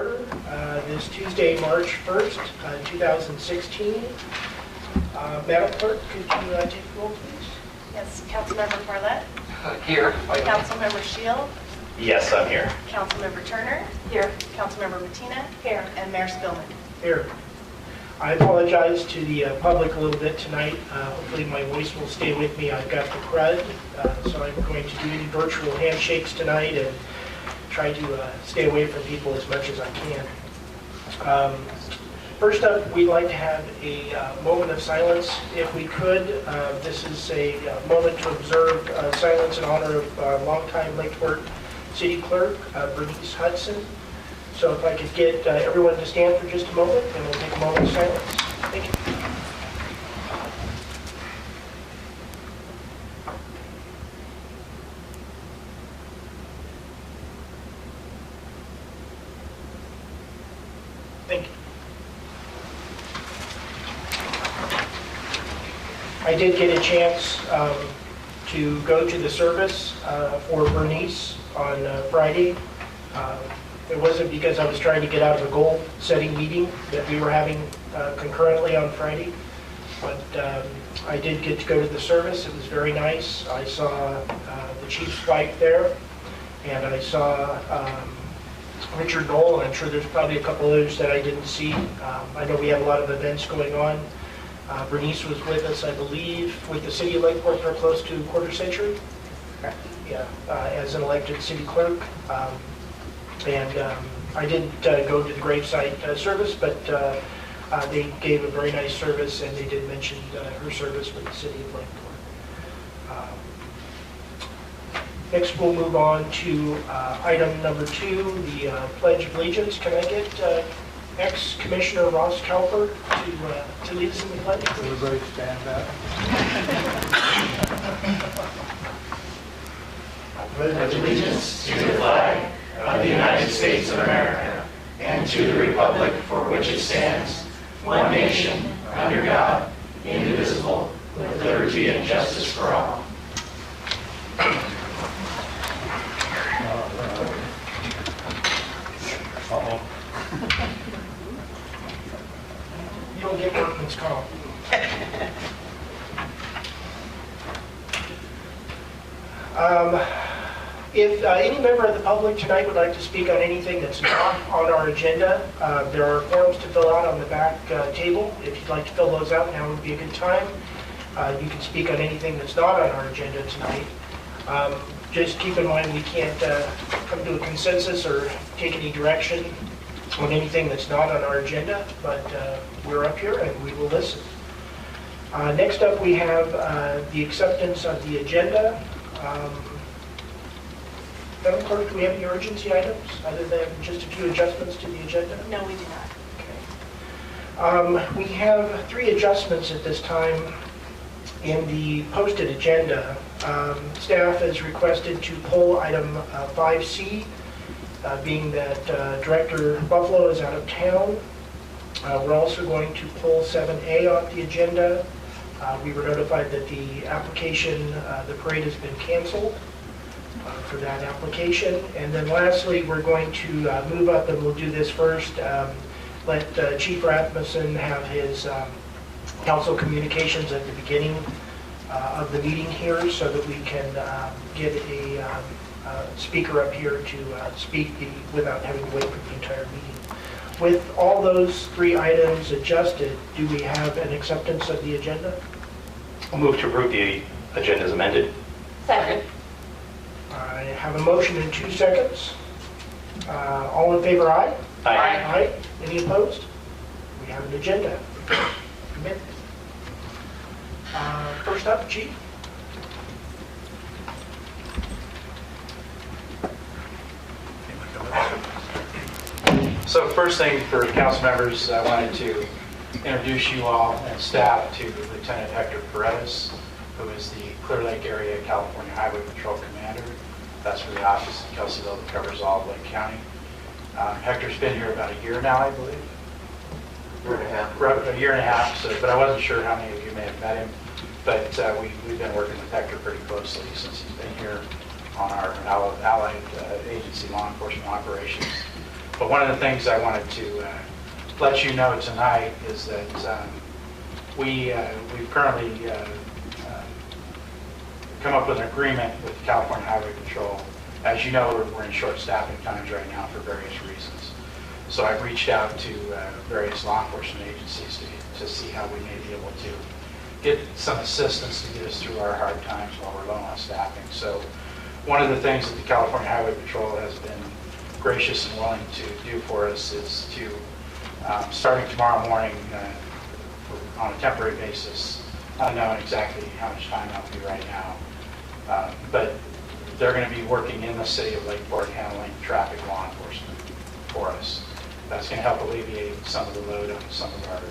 order this Tuesday, March 1st, 2016. Madam Clerk, could you take the roll, please? Yes, Councilmember Parlett. Here. Councilmember Shield. Yes, I'm here. Councilmember Turner. Here. Councilmember Mattina. Here. And Mayor Spillman. Here. I apologize to the public a little bit tonight. Hopefully my voice will stay with me. I've got the crud, so I'm going to do any virtual handshakes tonight and try to stay away from people as much as I can. First up, we'd like to have a moment of silence, if we could. This is a moment to observe silence in honor of longtime Lakeport City Clerk, Bernice Hudson. So if I could get everyone to stand for just a moment, and we'll take a moment of silence. Thank you. Thank you. I did get a chance to go to the service for Bernice on Friday. It wasn't because I was trying to get out of a goal-setting meeting that we were having concurrently on Friday, but I did get to go to the service. It was very nice. I saw the chief's wife there, and I saw Richard Knoll, and I'm sure there's probably a couple others that I didn't see. I know we have a lot of events going on. Bernice was with us, I believe, with the City of Lakeport for close to a quarter century. Yeah, as an elected city clerk. And I didn't go to the gravesite service, but they gave a very nice service, and they did mention her service with the City of Lakeport. Next, we'll move on to item number 2, the Pledge of Allegiance. Can I get ex-Commissioner Ross Cowper to lead us in the pledge? Everybody stand up. I pledge allegiance to the flag of the United States of America and to the republic for which it stands, one nation, under God, indivisible, with liberty and justice for all. Uh-oh. You don't get workman's comp. If any member of the public tonight would like to speak on anything that's not on our agenda, there are forms to fill out on the back table. If you'd like to fill those out, now would be a good time. You can speak on anything that's not on our agenda tonight. Just keep in mind we can't come to a consensus or take any direction on anything that's not on our agenda, but we're up here and we will listen. Next up, we have the acceptance of the agenda. Madam Clerk, do we have any urgency items other than just a few adjustments to the agenda? No, we do not. Okay. We have 3 adjustments at this time in the posted agenda. Staff has requested to pull item 5C, being that Director Buffalo is out of town. We're also going to pull 7A off the agenda. We were notified that the application, the parade has been canceled for that application. And then lastly, we're going to move up, and we'll do this first, let Chief Rasmussen have his council communications at the beginning of the meeting here so that we can get a speaker up here to speak without having to wait for the entire meeting. With all those 3 items adjusted, do we have an acceptance of the agenda? I'll move to approve the agenda as amended. Second. I have a motion in 2 seconds. All in favor, aye? Aye. Aye. Any opposed? We have an agenda. Amended. First up, Chief. So first thing for council members, I wanted to introduce you all and staff to Lieutenant Hector Paredes, who is the Clear Lake Area California Highway Patrol Commander. That's for the office in Kelseyville that covers all of Lake County. Hector's been here about a year now, I believe. A year and a half. A year and a half, so, but I wasn't sure how many of you may have met him. But we've been working with Hector pretty closely since he's been here on our allied agency law enforcement operations. But one of the things I wanted to let you know tonight is that we've currently come up with an agreement with the California Highway Patrol. As you know, we're in short staffing times right now for various reasons. So I've reached out to various law enforcement agencies to see how we may be able to get some assistance to get us through our hard times while we're low on staffing. So one of the things that the California Highway Patrol has been gracious and willing to do for us is to, starting tomorrow morning on a temporary basis, I don't know exactly how much time that'll be right now, but they're going to be working in the city of Lakeport handling traffic law enforcement for us. That's going to help alleviate some of the load on some of our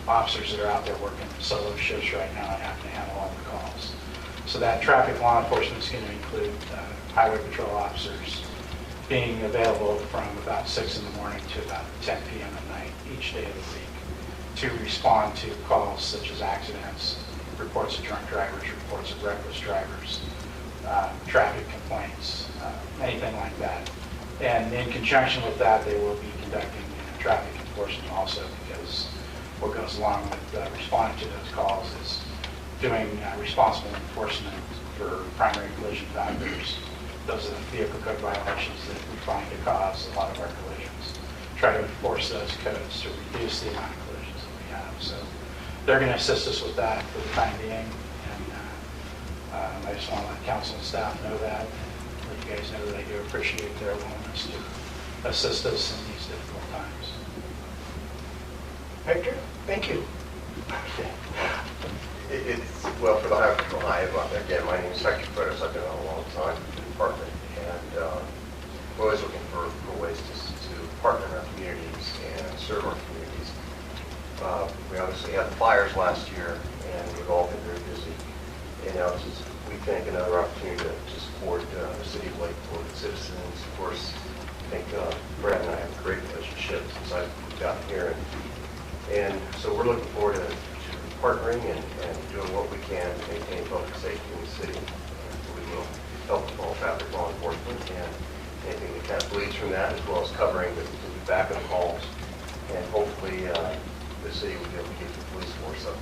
officers that are out there working solo shifts right now and have to handle all the calls. So that traffic law enforcement is going to include highway patrol officers being available from about 6 in the morning to about 10 p.m. at night each day of the week to respond to calls such as accidents, reports of drunk drivers, reports of reckless drivers, traffic complaints, anything like that. And in conjunction with that, they will be conducting traffic enforcement also, because what goes along with responding to those calls is doing responsible enforcement for primary collision factors. Those are the vehicle code violations that we find to cause a lot of our collisions. Try to enforce those codes to reduce the amount of collisions that we have. So they're going to assist us with that for the time being. I just want to let council and staff know that, and let you guys know that I do appreciate their willingness to assist us in these difficult times. Hector, thank you. Well, for the Highway Patrol, again, my name is Hector Freitas. I've been on a long time in the department, and we're always looking for ways to partner in our communities and serve our communities. We obviously had the fires last year, and we've all been very busy. And now this is, we think, another opportunity to support the city of Lakeport citizens. Of course, I think Brad and I have a great relationship since I've gotten here. And so we're looking forward to partnering and doing what we can to maintain public safety in the city. We will help with all traffic law enforcement and anything that kind of bleeds from that, as well as covering the backup calls. And hopefully the city will be able to get the police force up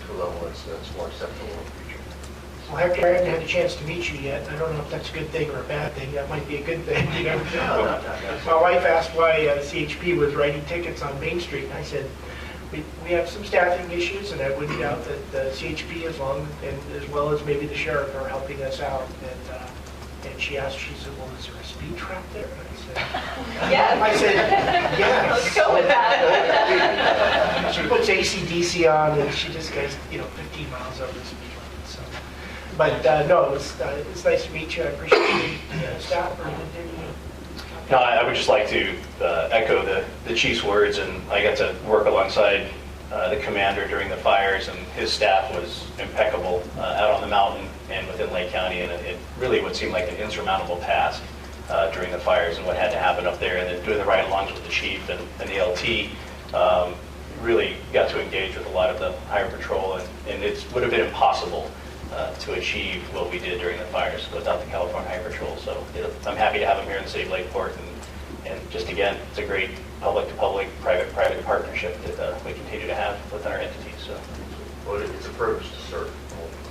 to a level that's more acceptable in the future. Well, Hector, I haven't had a chance to meet you yet. I don't know if that's a good thing or a bad thing. That might be a good thing. You never know. My wife asked why CHP was writing tickets on Main Street, and I said, we have some staffing issues, and I wouldn't doubt that the CHP, as well as maybe the sheriff, are helping us out. And she asked, she said, well, is there a speed trap there? And I said, Yes. I said, yes. Let's go with that. She puts AC/DC on, and she just goes, 15 miles over the speed limit. So, but no, it's nice to meet you. I appreciate the staff for No, I would just like to echo the chief's words, and I got to work alongside the commander during the fires, and his staff was impeccable out on the mountain and within Lake County, and it really would seem like an insurmountable task during the fires and what had to happen up there, and then doing the ride-alongs with the chief and the LT. Really got to engage with a lot of the highway patrol, and it would have been impossible to achieve what we did during the fires without the California Highway Patrol. So I'm happy to have them here in the city of Lakeport, and just again, it's a great public-to-public, private-private partnership that we continue to have within our entities. So, Well, it's a privilege to serve.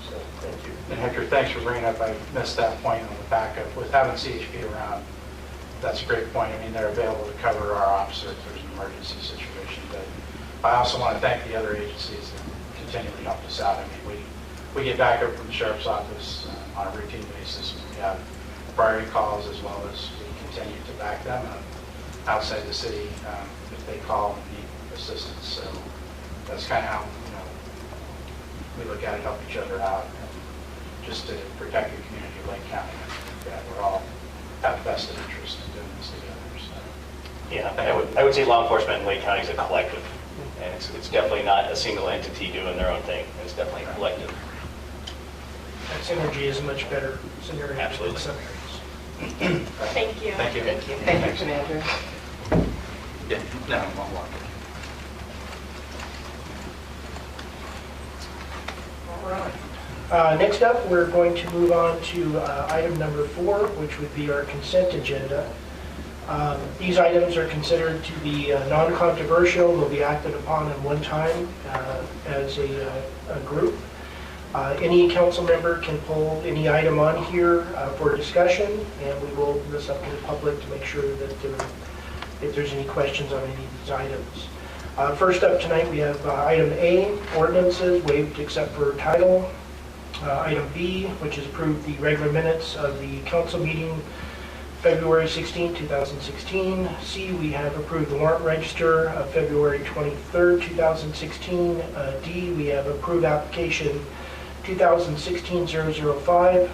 So thank you. And Hector, thanks for bringing up, I missed that point on the backup. With having CHP around, that's a great point. I mean, they're available to cover our officer if there's an emergency situation. But I also want to thank the other agencies that continually helped us out. I mean, we get backup from the sheriff's office on a routine basis. We have priority calls, as well as we continue to back them up outside the city if they call and need assistance. So that's kind of how we look at it, help each other out, and just to protect the community of Lake County. I think that we're all have vested interest in doing this together. So, yeah, I would say law enforcement in Lake County is a collective, and it's definitely not a single entity doing their own thing. It's definitely a collective. That synergy is a much better scenario Absolutely. in some areas. Thank you. Thank you. Thank you. Thank you, Commander. Yeah, no, one more. All right. Next up, we're going to move on to item number 4, which would be our consent agenda. These items are considered to be non-controversial, will be acted upon in one time as a group. Any council member can pull any item on here for discussion, and we will open this up to the public to make sure that if there's any questions on any of these items. First up tonight, we have item A, ordinances waived except for title. Item B, which is approved the regular minutes of the council meeting February 16, 2016. C, we have approved the warrant register of February 23rd, 2016. D, we have approved application 2016-005,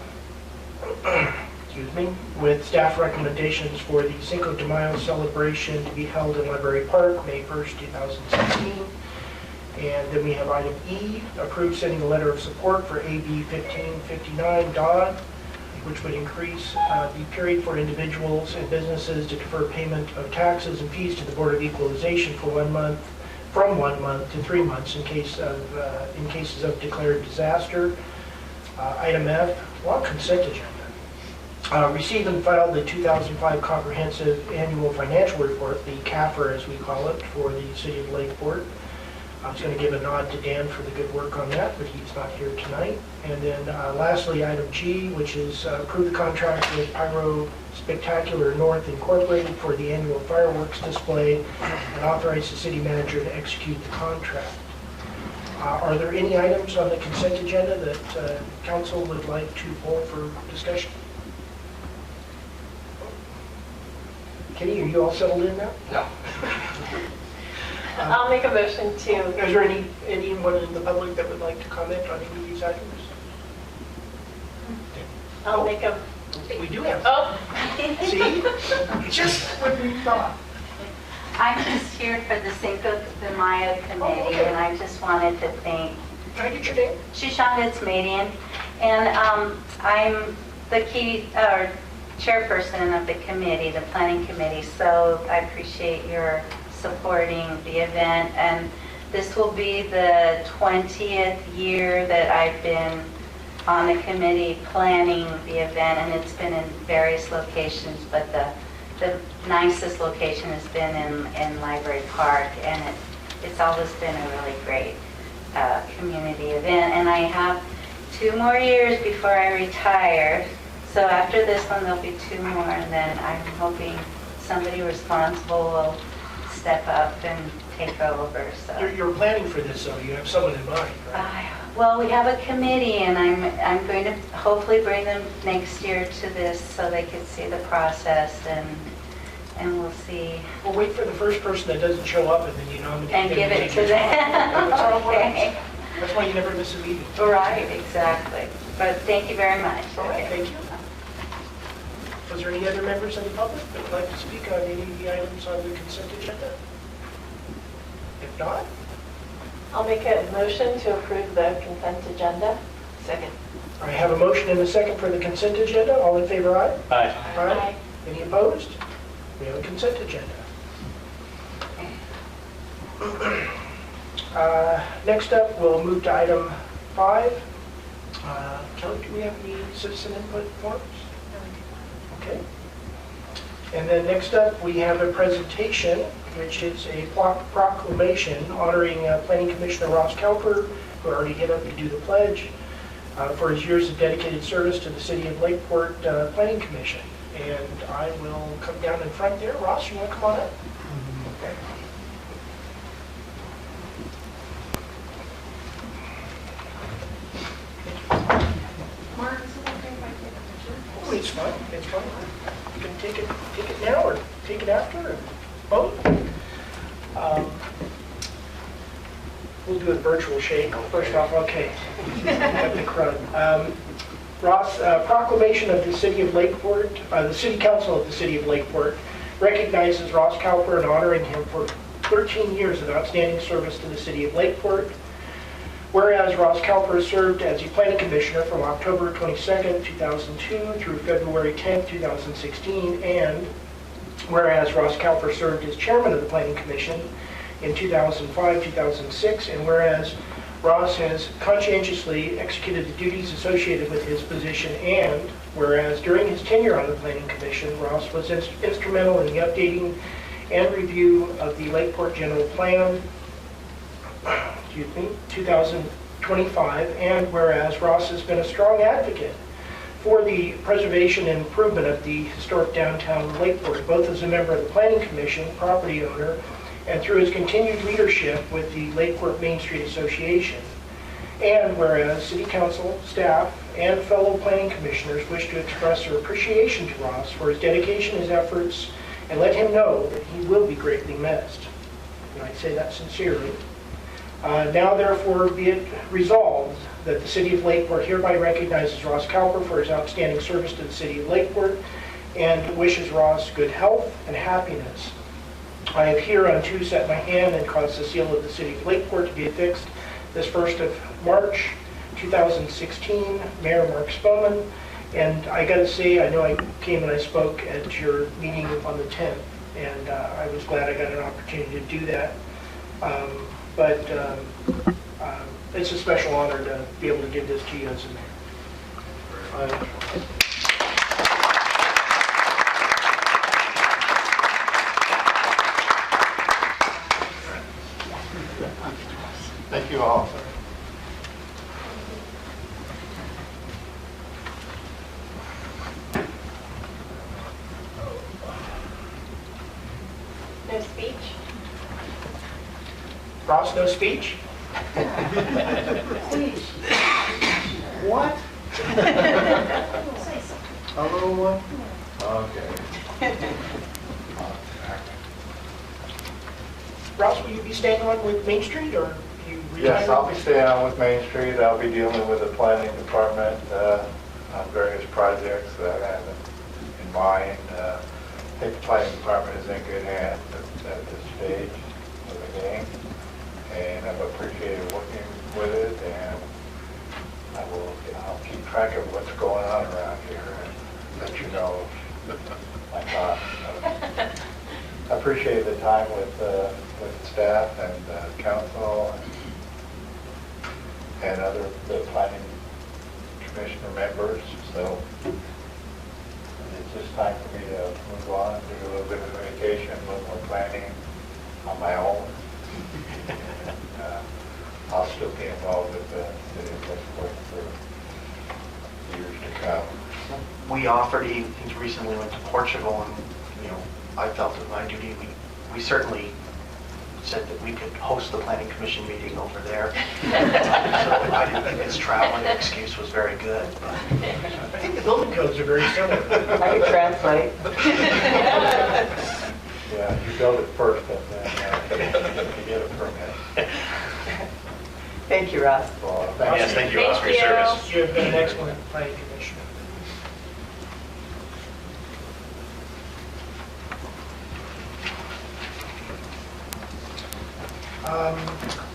excuse me, with staff recommendations for the Cinco de Mayo celebration to be held in Library Park, May 1st, 2016. And then we have item E, approved sending a letter of support for AB 1559 Dodd, which would increase the period for individuals and businesses to defer payment of taxes and fees to the Board of Equalization for 1 month, from 1 month to 3 months in cases of declared disaster. Item F, consent agenda. Receive and file the 2005 Comprehensive Annual Financial Report, the CAFR as we call it, for the City of Lakeport. I was going to give a nod to Dan for the good work on that, but he's not here tonight. And then lastly, item G, which is approve the contract with Pyro Spectacular North Incorporated for the annual fireworks display and authorize the city manager to execute the contract. Are there any items on the consent agenda that council would like to pull for discussion? Kenny, are you all settled in now? No. I'll make a motion to. Is there anyone in the public that would like to comment on any of these items? I'll make a. We do have. Oh. See? Just when we thought. I'm just here for the Cinco de Mayo committee, okay. and I just wanted to thank Can I get your name? Shoshana Tzmadian, and I'm the key chairperson of the committee, the planning committee, so I appreciate your supporting the event. And this will be the 20th year that I've been on the committee planning the event, and it's been in various locations, but the nicest location has been in Library Park, and it's always been a really great community event. And I have 2 more years before I retire, so after this one there'll be 2 more, and then I'm hoping somebody responsible will step up and take over. So You're planning for this, so you have someone in mind, right? well, we have a committee, and I'm going to hopefully bring them next year to this so they can see the process, and we'll see. We'll wait for the first person that doesn't show up, and then you nominate And them give it take to your them. spot. That's how it works. Okay. That's why you never miss a meeting. Right, exactly. But thank you very much. All right, thank you. Was there any other members of the public that would like to speak on any of the items on the consent agenda? If not, I'll make a motion to approve the consent agenda. Second. I have a motion and a second for the consent agenda. All in favor, aye? Aye. Aye. Any opposed? We have a consent agenda. Next up, we'll move to item 5. Kelly, do we have any citizen input forms? Okay. And then next up, we have a presentation, which is a proclamation honoring Planning Commissioner Ross Cowper, who already hit up to do the pledge, for his years of dedicated service to the City of Lakeport Planning Commission. And I will come down in front there. Ross, you want to come on up? Okay. Oh, it's fine. It's fine. You can take it now or take it after, or both. We'll do a virtual shake. First off, okay. Got the crud. Ross, proclamation of the City of Lakeport, the City Council of the City of Lakeport recognizes Ross Cowper and honoring him for 13 years of outstanding service to the City of Lakeport. Whereas Ross Cowper served as a planning commissioner from October 22nd, 2002 through February 10th, 2016, and whereas Ross Cowper served as chairman of the Planning Commission in 2005, 2006, and whereas Ross has conscientiously executed the duties associated with his position, and whereas during his tenure on the Planning Commission, Ross was instrumental in the updating and review of the Lakeport General Plan, 2025, and whereas Ross has been a strong advocate for the preservation and improvement of the historic downtown Lakeport, both as a member of the Planning Commission, property owner, and through his continued leadership with the Lakeport Main Street Association. And whereas City Council, staff, and fellow planning commissioners wish to express their appreciation to Ross for his dedication, his efforts, and let him know that he will be greatly missed. And I say that sincerely. Now therefore be it resolved that the City of Lakeport hereby recognizes Ross Cowper for his outstanding service to the City of Lakeport and wishes Ross good health and happiness. I have hereunto set my hand and caused the seal of the City of Lakeport to be affixed this 1st of March, 2016, Mayor Mark Spellman. And I got to say, I know I came and I spoke at your meeting on the 10th, and I was glad I got an opportunity to do that. It's a special honor to be able to give this to you as a mayor. Thank you all. No speech? Ross, no speech? Please. What? A little one? Okay. Ross, will you be staying on with Main Street, or you retire? Yes, I'll be staying on with Main Street. I'll be dealing with the planning department on various projects that I have in mind. I think the planning department is in good hands at this stage of the game, and I've appreciated working with it, and I'll keep track of what's going on around here and let you know my thoughts. I appreciate the time with staff and council and other the planning commissioner members. So it's just time for me to move on, do a little bit of vacation, a little more planning on my own. I'll still be involved with the city of Lakeport for years to come. We offered, he recently went to Portugal, and I felt it my duty. We certainly said that we could host the planning commission meeting over there. So I didn't think his traveling excuse was very good. But I think the building codes are very similar. I can translate. Yeah, you build it first and then you get a permit. Thank you, Ross. Well, Yes, thank you, Ross, for your service. You have been an excellent planning commissioner.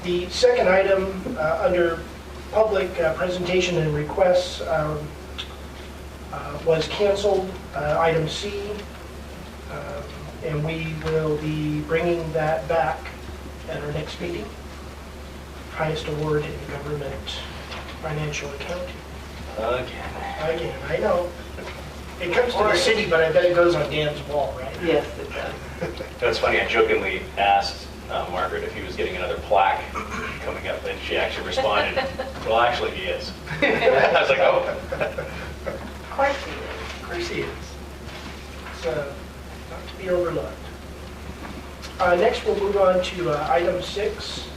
The second item under public presentation and requests was canceled, item C, and we will be bringing that back at our next meeting. Highest award in government financial accounting. Again, I know. It comes to the city, but I bet it goes on Dan's wall, right? Yes, it does. That's funny, I jokingly asked Margaret if he was getting another plaque coming up, and she actually responded, well, actually, he is. I was like, oh. Of course he is. Of course he is. It's not to be overlooked. Next, we'll move on to item 6,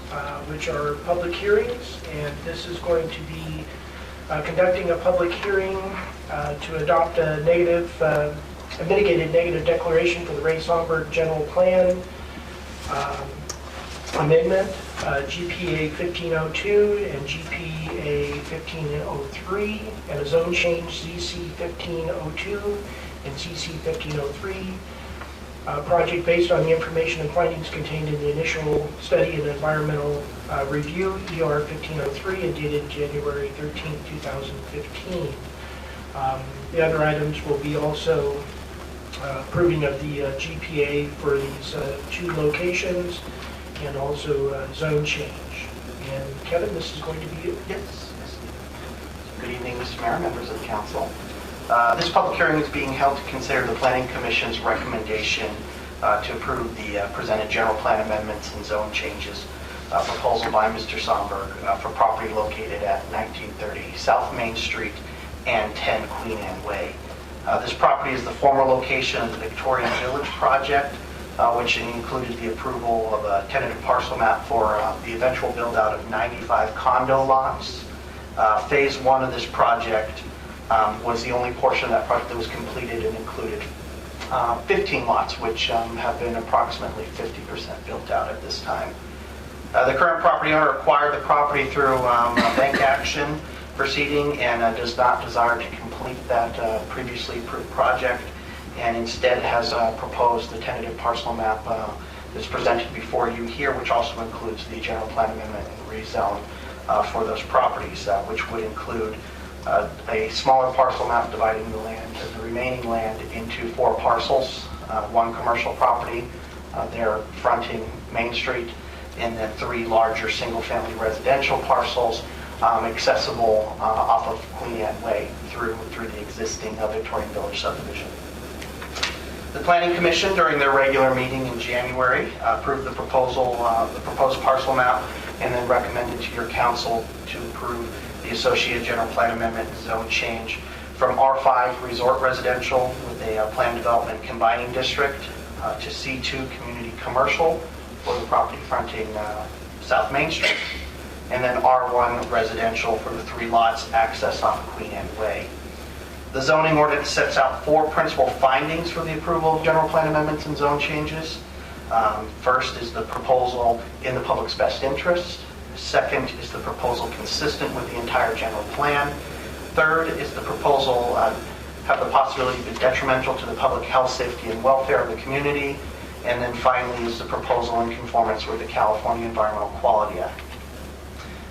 which are public hearings, and this is going to be conducting a public hearing to adopt a mitigated negative declaration for the Ray Somberg General Plan amendment, GPA 1502 and GPA 1503, and a zone change ZC 1502 and ZC 1503. Project based on the information and findings contained in the initial study and environmental review, ER 1503, and dated January 13, 2015. The other items will be also approving of the GPA for these 2 locations, and also zone change. And Kevin, this is going to be you. Yes. Good evening, Mr. Mayor, members of the council. This public hearing is being held to consider the Planning Commission's recommendation to approve the presented general plan amendments and zone changes proposal by Mr. Somberg for property located at 1930 South Main Street and 10 Queen Anne Way. This property is the former location of the Victorian Village project, which included the approval of a tentative parcel map for the eventual build-out of 95 condo lots. Phase 1 of this project was the only portion of that project that was completed and included 15 lots, which have been approximately 50% built out at this time. The current property owner acquired the property through a bank action proceeding and does not desire to complete that previously approved project, and instead has proposed the tentative parcel map that's presented before you here, which also includes the general plan amendment and rezone for those properties, which would include a smaller parcel map dividing the remaining land into 4 parcels, 1 commercial property, there fronting Main Street, and then 3 larger single-family residential parcels accessible off of Queen Anne Way through the existing Victorian Village subdivision. The Planning Commission, during their regular meeting in January, approved the proposed parcel map, and then recommended to your council to approve the associated general plan amendment and zone change from R5 Resort Residential with a planned development combining district to C2 Community Commercial for the property fronting South Main Street, and then R1 Residential for the 3 lots accessed off of Queen Anne Way. The zoning ordinance sets out 4 principal findings for the approval of general plan amendments and zone changes. First is the proposal in the public's best interest. Second is the proposal consistent with the entire general plan. Third is the proposal have the possibility to be detrimental to the public health, safety, and welfare of the community. And then finally is the proposal in conformance with the California Environmental Quality Act.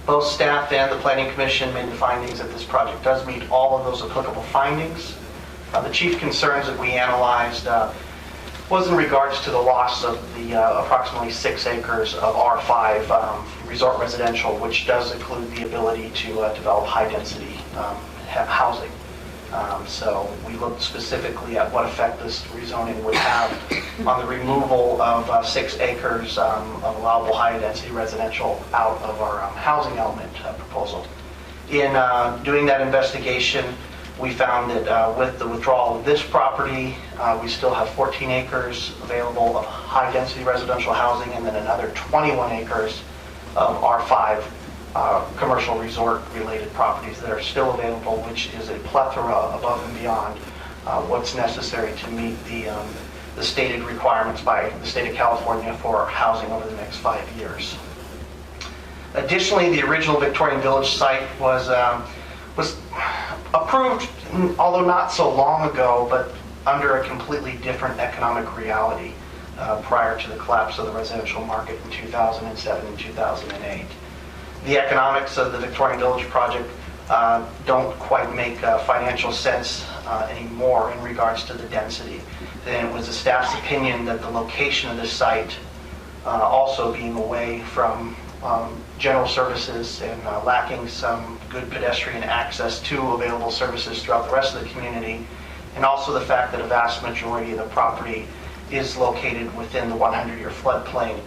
Both staff and the Planning Commission made the findings that this project does meet all of those applicable findings. The chief concerns that we analyzed was in regards to the loss of the approximately 6 acres of R5 resort residential, which does include the ability to develop high-density housing. So we looked specifically at what effect this rezoning would have on the removal of 6 acres of allowable high-density residential out of our housing element proposal. In doing that investigation, we found that with the withdrawal of this property, we still have 14 acres available of high-density residential housing, and then another 21 acres of R5 commercial resort-related properties that are still available, which is a plethora above and beyond what's necessary to meet the stated requirements by the state of California for housing over the next 5 years. Additionally, the original Victorian Village site was approved, although not so long ago, but under a completely different economic reality prior to the collapse of the residential market in 2007 and 2008. The economics of the Victorian Village project don't quite make financial sense anymore in regards to the density. Then it was the staff's opinion that the location of the site, also being away from general services and lacking some good pedestrian access to available services throughout the rest of the community, and also the fact that a vast majority of the property is located within the 100-year floodplain,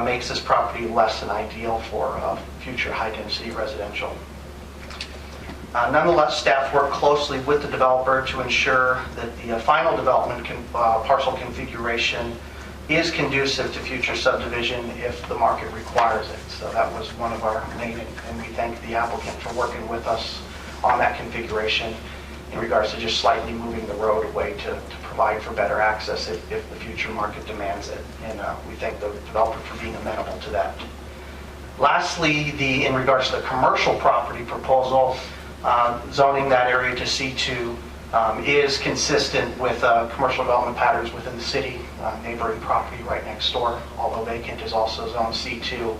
makes this property less than ideal for future high-density residential. Nonetheless, staff worked closely with the developer to ensure that the final development parcel configuration is conducive to future subdivision if the market requires it. So that was one of our main, and we thank the applicant for working with us on that configuration in regards to just slightly moving the road away to provide for better access if the future market demands it. And we thank the developer for being amenable to that. Lastly, in regards to the commercial property proposal, zoning that area to C2 is consistent with commercial development patterns within the city. Neighboring property right next door, although vacant, is also zone C2.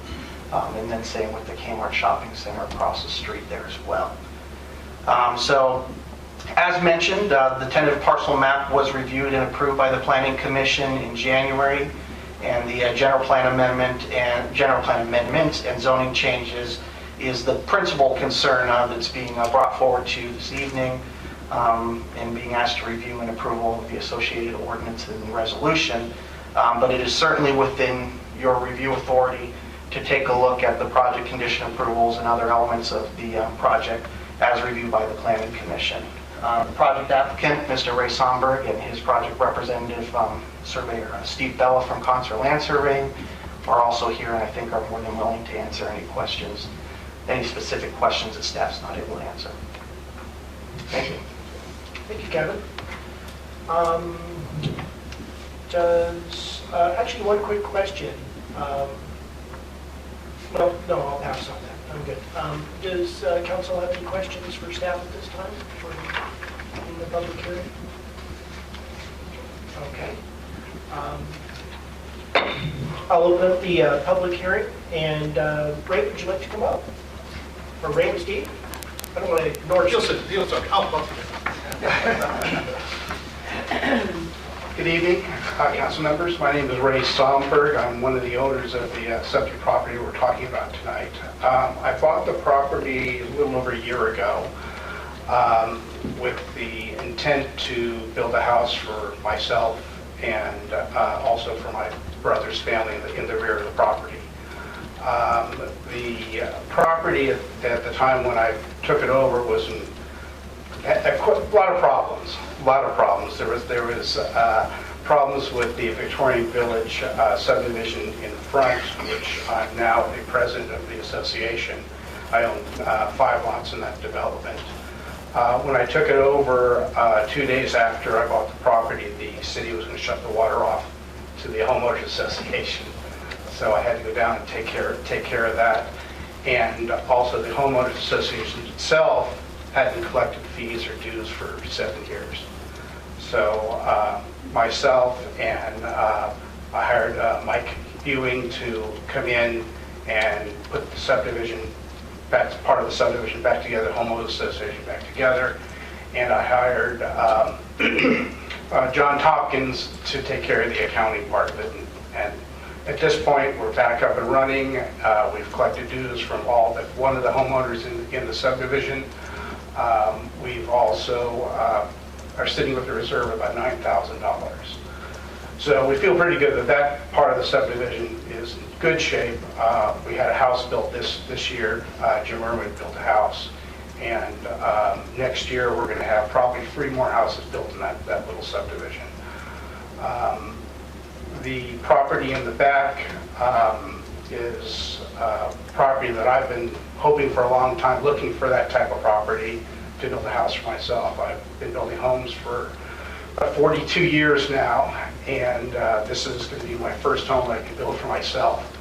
And then same with the Kmart shopping center across the street there as well. So, as mentioned, the tentative parcel map was reviewed and approved by the Planning Commission in January, And the general plan amendment and zoning changes is the principal concern that's being brought forward to you this evening, and being asked to review and approval of the associated ordinance and resolution. But it is certainly within your review authority to take a look at the project condition approvals and other elements of the project as reviewed by the Planning Commission. The project applicant, Mr. Ray Somberg, and his project representative, Surveyor Steve Bella from Concert Land Surveying, are also here, and I think are more than willing to answer any questions, any specific questions that staff's not able to answer. Thank you. Thank you, Kevin. Actually, one quick question. Well, no, I'll pass on that. I'm good. Does council have any questions for staff at this time for in the public hearing? Okay. I'll open up the public hearing, and Ray, would you like to come up? Or Ray and Steve? I don't want to ignore you. Good evening, council members. My name is Ray Somberg. I'm one of the owners of the subject property we're talking about tonight. I bought the property a little over a year ago with the intent to build a house for myself and also for my brother's family in the rear of the property. The property at the time when I took it over was a lot of problems. There was problems with the Victorian Village subdivision in front, which I'm now a president of the association. I own 5 lots in that development. When I took it over, 2 days after I bought the property, the city was going to shut the water off to the homeowners association. So I had to go down and take care of that. And also the homeowners association itself hadn't collected fees or dues for 7 years. So myself and I hired Mike Ewing to come in and put the subdivision back, part of the subdivision back together, homeowners association back together. And I hired John Tompkins to take care of the accounting part of it. And at this point, we're back up and running. We've collected dues from all but one of the homeowners in the subdivision. We've also are sitting with a reserve of about $9,000. So we feel pretty good that that part of the subdivision is in good shape. We had a house built this year. Jim Irwin built a house. And next year we're going to have probably 3 more houses built in that little subdivision. The property in the back is property that I've been hoping for a long time, looking for that type of property to build a house for myself. I've been building homes for about 42 years now, and this is going to be my first home that I can build for myself.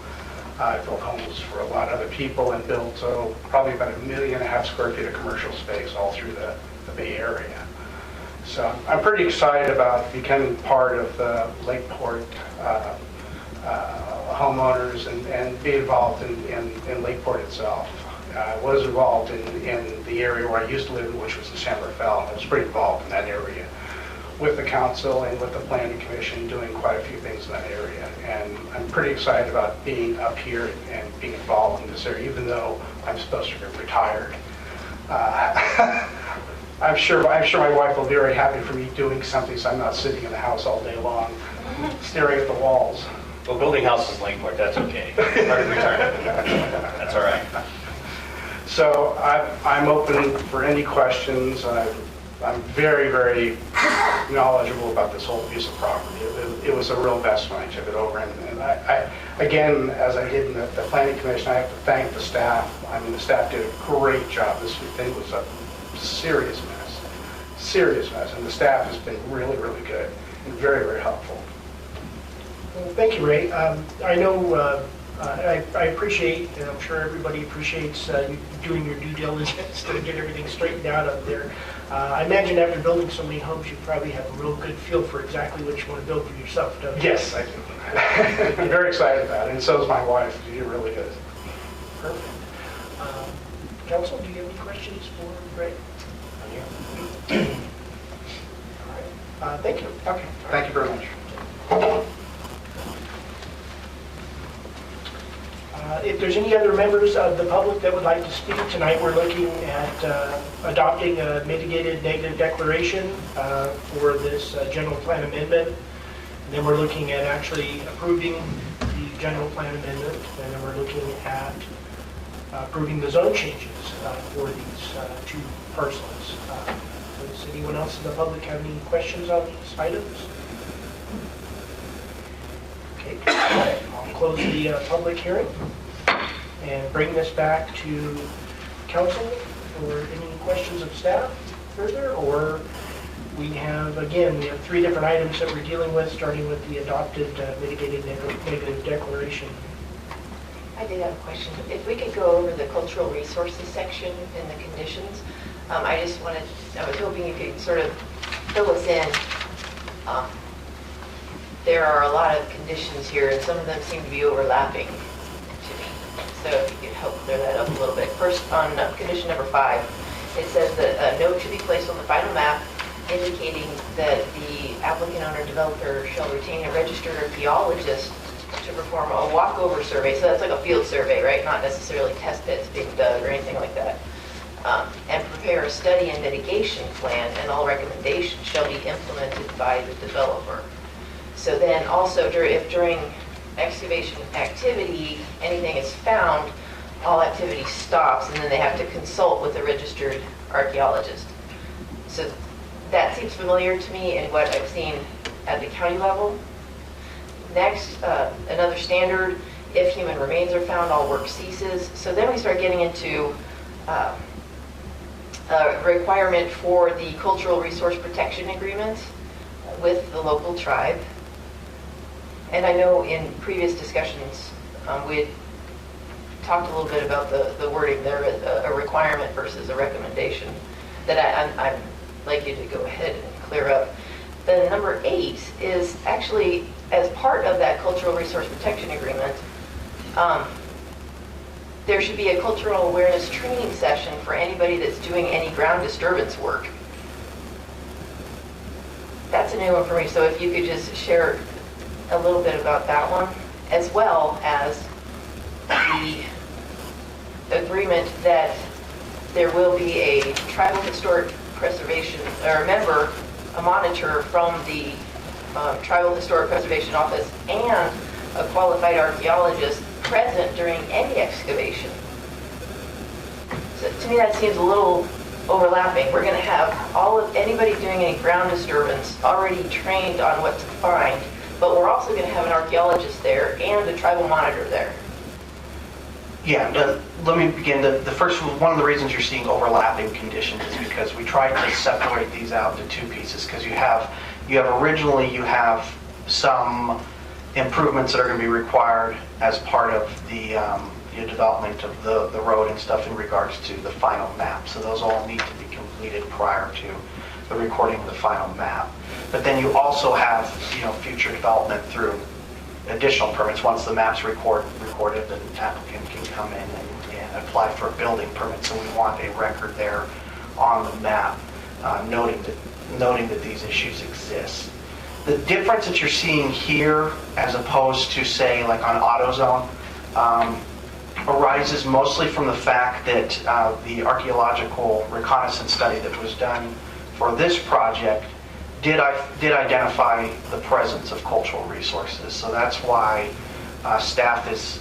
I've built homes for a lot of other people and built probably about 1.5 million square feet of commercial space all through the Bay Area. So I'm pretty excited about becoming part of the Lakeport homeowners and be involved in Lakeport itself. I was involved in the area where I used to live, which was in San Rafael. I was pretty involved in that area with the council and with the planning commission, doing quite a few things in that area. And I'm pretty excited about being up here and being involved in this area, even though I'm supposed to be retired. I'm sure my wife will be very happy for me doing something so I'm not sitting in the house all day long, staring at the walls. Well, building houses in Lakeport, that's okay. Part of retirement. That's all right. So I'm open for any questions. I'm very, very knowledgeable about this whole piece of property. It was a real mess when I took it over. And I again, as I did in the planning commission, I have to thank the staff. I mean, the staff did a great job. This thing was a serious mess. And the staff has been really, really good and very, very helpful. Well, thank you, Ray. I know I appreciate, and I'm sure everybody appreciates you doing your due diligence to get everything straightened out up there. I imagine after building so many homes, you probably have a real good feel for exactly what you want to build for yourself, don't you? Yes, I do. I'm very excited about it, and so is my wife. She really is. Perfect. Council, do you have any questions for Ray? All right. Thank you. Okay. Thank you very much. if there's any other members of the public that would like to speak tonight, we're looking at adopting a mitigated negative declaration for this general plan amendment. And then we're looking at actually approving the general plan amendment, and then we're looking at approving the zone changes for these two parcels. Does anyone else in the public have any questions on these items? Okay, I'll close the public hearing and bring this back to council for any questions of staff further, or we have three different items that we're dealing with, starting with the adopted mitigated negative declaration. I did have a question. If we could go over the cultural resources section and the conditions, I was hoping you could sort of fill us in. There are a lot of conditions here, and some of them seem to be overlapping to me. So if you could help clear that up a little bit. First, on condition number 5, it says that a note should be placed on the final map indicating that the applicant, owner, developer shall retain a registered archaeologist to perform a walkover survey. So that's like a field survey, right? Not necessarily test pits being dug or anything like that. And prepare a study and mitigation plan, and all recommendations shall be implemented by the developer. So then also, if during excavation activity anything is found, all activity stops, and then they have to consult with a registered archaeologist. So that seems familiar to me in what I've seen at the county level. Next, another standard, if human remains are found, all work ceases. So then we start getting into a requirement for the cultural resource protection agreement with the local tribe. And I know in previous discussions, we had talked a little bit about the wording there, a requirement versus a recommendation, that I'd like you to go ahead and clear up. Then number 8 is actually, as part of that cultural resource protection agreement, there should be a cultural awareness training session for anybody that's doing any ground disturbance work. That's a new one for me, so if you could just share a little bit about that one, as well as the agreement that there will be a tribal historic preservation, or a monitor from the Tribal Historic Preservation Office, and a qualified archaeologist present during any excavation. So to me that seems a little overlapping. We're going to have anybody doing any ground disturbance already trained on what to find, but we're also going to have an archaeologist there and a tribal monitor there. Yeah, let me begin. The first one of the reasons you're seeing overlapping conditions is because we tried to separate these out into 2 pieces, because you have some improvements that are going to be required as part of the development of the road and stuff in regards to the final map. So those all need to be completed prior to the recording of the final map. But then you also have future development through additional permits. Once the map's recorded, then the applicant can come in and apply for a building permit. So we want a record there on the map noting that these issues exist. The difference that you're seeing here, as opposed to, say, like on AutoZone, arises mostly from the fact that the archaeological reconnaissance study that was done for this project did identify the presence of cultural resources. So that's why staff is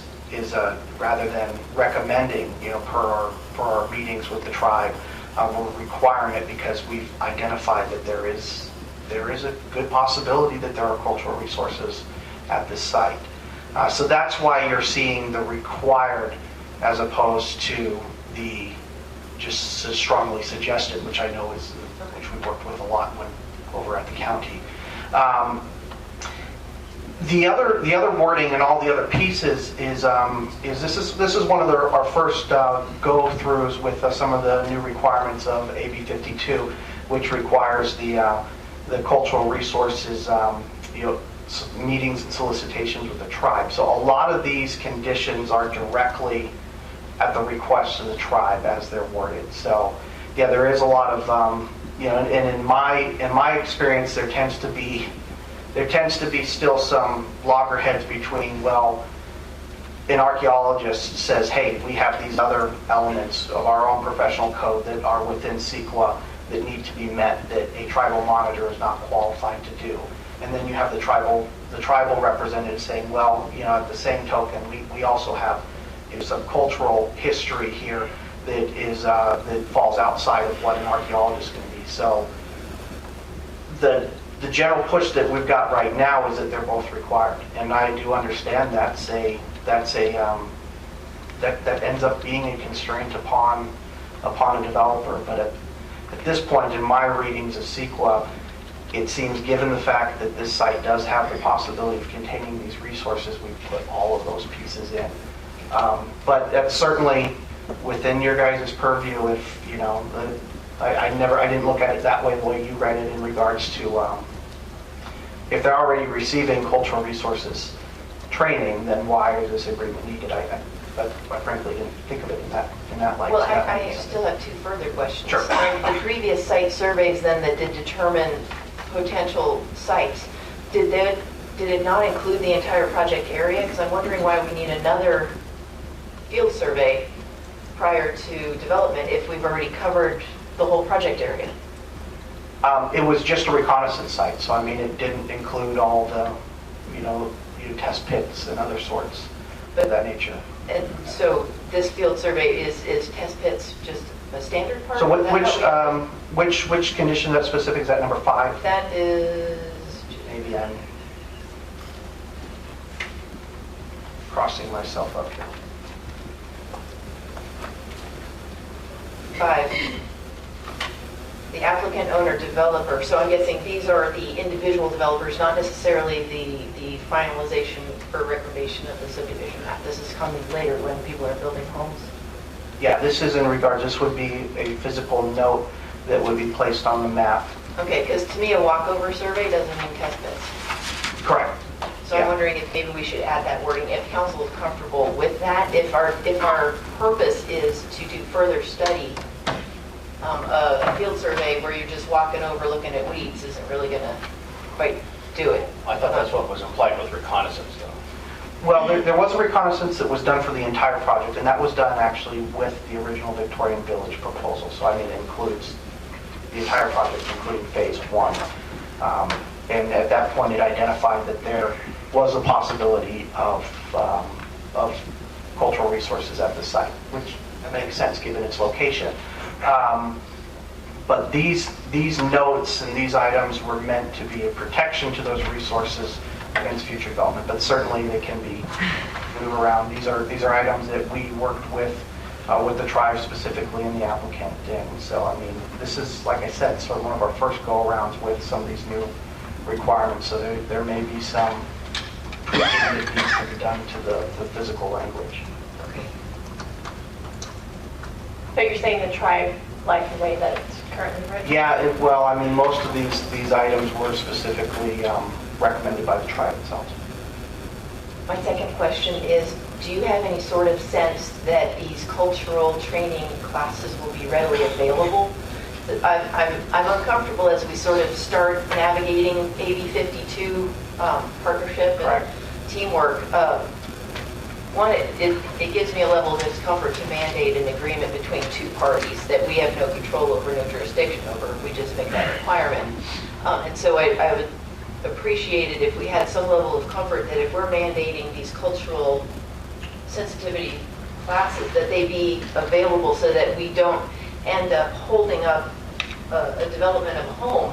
rather than recommending, per our meetings with the tribe, we're requiring it, because we've identified that there is a good possibility that there are cultural resources at this site. So that's why you're seeing the required as opposed to the just so strongly suggested, which I know is, which we worked with a lot when over at the county. The other wording and all the other pieces is this is one of our first go-throughs with some of the new requirements of AB 52, which requires the cultural resources meetings and solicitations with the tribe. So a lot of these conditions are directly at the request of the tribe as they're worded. So yeah, there is a lot of and in my experience, there tends to be still some loggerheads between, well, an archaeologist says, hey, we have these other elements of our own professional code that are within CEQA that need to be met that a tribal monitor is not qualified to do. And then you have the tribal representative saying, well, at the same token, we also have some cultural history here that falls outside of what an archaeologist can be. So the general push that we've got right now is that they're both required, and I do understand that ends up being a constraint upon a developer. But at this point in my readings of CEQA, it seems, given the fact that this site does have the possibility of containing these resources, we've put all of those pieces in. But that's certainly within your guys' purview. If I didn't look at it that way the way you read it in regards to if they're already receiving cultural resources training, then why is this agreement needed? I frankly didn't think of it in that light. Well, I still have two further questions. Sure. The previous site surveys then that did determine potential sites, did it not include the entire project area? Because I'm wondering why we need another field survey prior to development if we've already covered the whole project area. It was just a reconnaissance site, so I mean it didn't include all the test pits and other sorts of that nature. And so this field survey is test pits just a standard part? So of which condition that specific is that number 5? That is Maybe I'm crossing myself up here. 5. The applicant, owner, developer. So I'm guessing these are the individual developers, not necessarily the finalization or reclamation of the subdivision map. This is coming later when people are building homes. Yeah, this is in regards, this would be a physical note that would be placed on the map. Okay, because to me a walkover survey doesn't mean test pits. Correct. So Yeah. I'm wondering if maybe we should add that wording, if council is comfortable with that, if our purpose is to do further study. A field survey where you're just walking over looking at weeds isn't really going to quite do it. I thought that's what was implied with reconnaissance, though. Well, there was a reconnaissance that was done for the entire project, and that was done actually with the original Victorian Village proposal. So I mean, it includes the entire project, including phase 1. And at that point, it identified that there was a possibility of cultural resources at the site, which makes sense given its location. But these notes and these items were meant to be a protection to those resources against future development, but certainly they can be moved around. These are items that we worked with the tribe specifically and the applicant. And so, I mean, this is, like I said, sort of one of our first go-arounds with some of these new requirements. So there may be some tweaking that needs to be done to the physical language. But you're saying the tribe like the way that it's currently written? Yeah, well, I mean, most of these items were specifically recommended by the tribe itself. My second question is, do you have any sort of sense that these cultural training classes will be readily available? I'm uncomfortable as we sort of start navigating AB 52 partnership and teamwork. One, it gives me a level of discomfort to mandate an agreement between two parties that we have no control over, no jurisdiction over. We just make that requirement. And so I would appreciate it if we had some level of comfort that if we're mandating these cultural sensitivity classes, that they be available so that we don't end up holding up a development of a home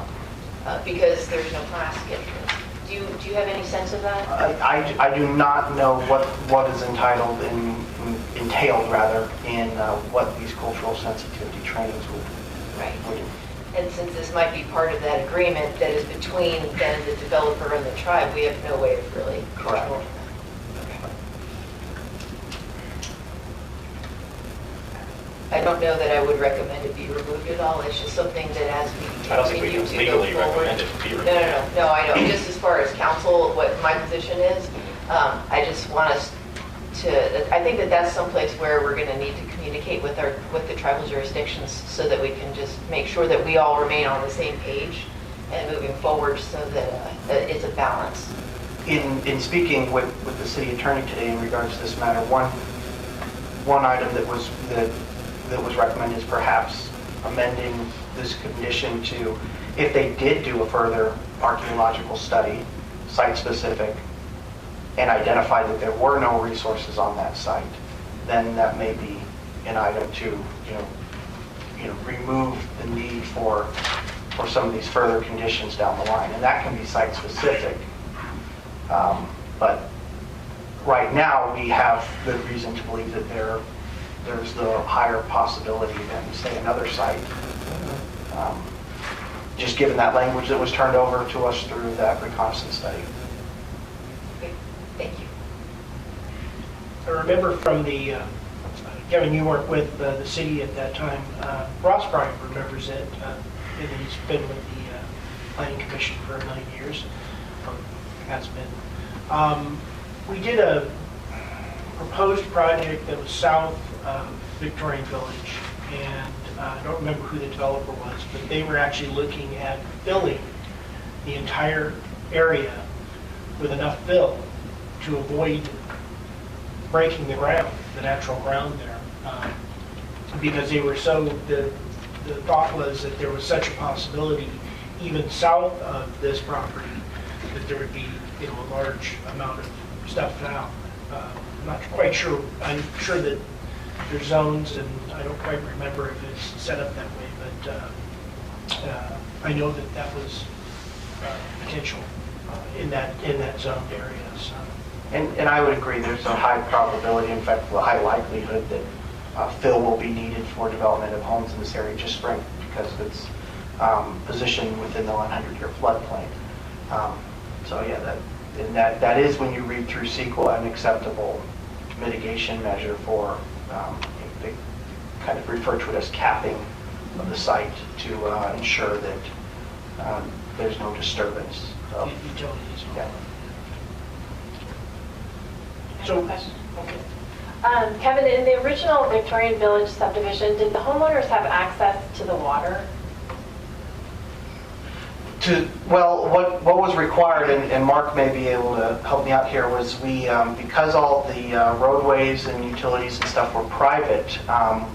because there's no class schedule. Do you have any sense of that? I do not know what is entailed in what these cultural sensitivity trainings would. Right. And since this might be part of that agreement that is between then the developer and the tribe, we have no way of really controlling that. Okay. I don't know that I would recommend it be removed at all. It's just something that as we I don't think we continue can to go legally forward. recommend it to be removed. No, I know. Just as far as council, what my position is, I just want us to, I think that that's someplace where we're going to need to communicate with the tribal jurisdictions so that we can just make sure that we all remain on the same page and moving forward so that it's a balance. in speaking with the city attorney today in regards to this matter, one item that was recommended is perhaps amending this condition to, if they did do a further archaeological study, site-specific, and identified that there were no resources on that site, then that may be an item to, remove the need for some of these further conditions down the line, and that can be site-specific. But right now, we have good reason to believe that there's the higher possibility than, say, another site. Just given that language that was turned over to us through that reconnaissance study. Okay, thank you. I remember from the, Kevin, you weren't with the city at that time. Ross Bryant remembers it. And he's been with the Planning Commission for 9 years, or has been. We did a proposed project that was south of Victorian Village, and I don't remember who the developer was, but they were actually looking at filling the entire area with enough fill to avoid breaking the ground, the natural ground there, because they were so, the thought was that there was such a possibility even south of this property that there would be, a large amount of stuff found. I'm not quite sure. I'm sure that there's zones, and I don't quite remember if it's set up that way, but I know that that was potential in that zoned area. So. And I would agree, there's a high probability, in fact, a high likelihood that fill will be needed for development of homes in this area just because of its position within the 100-year floodplain. So yeah, that is, when you read through CEQA, an acceptable mitigation measure for, they kind of refer to it as capping of the site to ensure that there's no disturbance. Utilities. Yeah. So, okay. Kevin, in the original Victorian Village subdivision, did the homeowners have access to the water? Well, what was required, and Mark may be able to help me out here, was we, because all the roadways and utilities and stuff were private,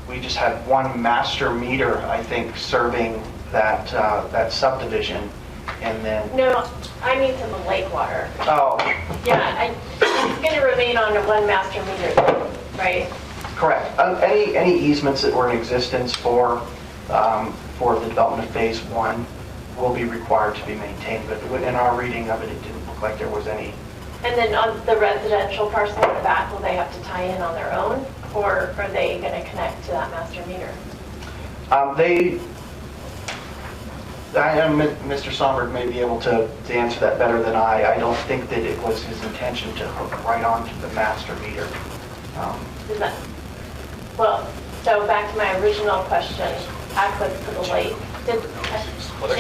we just had one master meter, I think, serving that subdivision, and then... No, I mean to the lake water. Oh. Yeah, it's going to remain on one master meter, right? Correct. Any easements that were in existence for the development of phase 1 will be required to be maintained, but in our reading of it, it didn't look like there was any. And then on the residential parcel in the back, will they have to tie in on their own, or are they going to connect to that master meter? Mr. Somberg may be able to answer that better than I. I don't think that it was his intention to hook right onto the master meter. Well, so back to my original question, access to the lake. Well,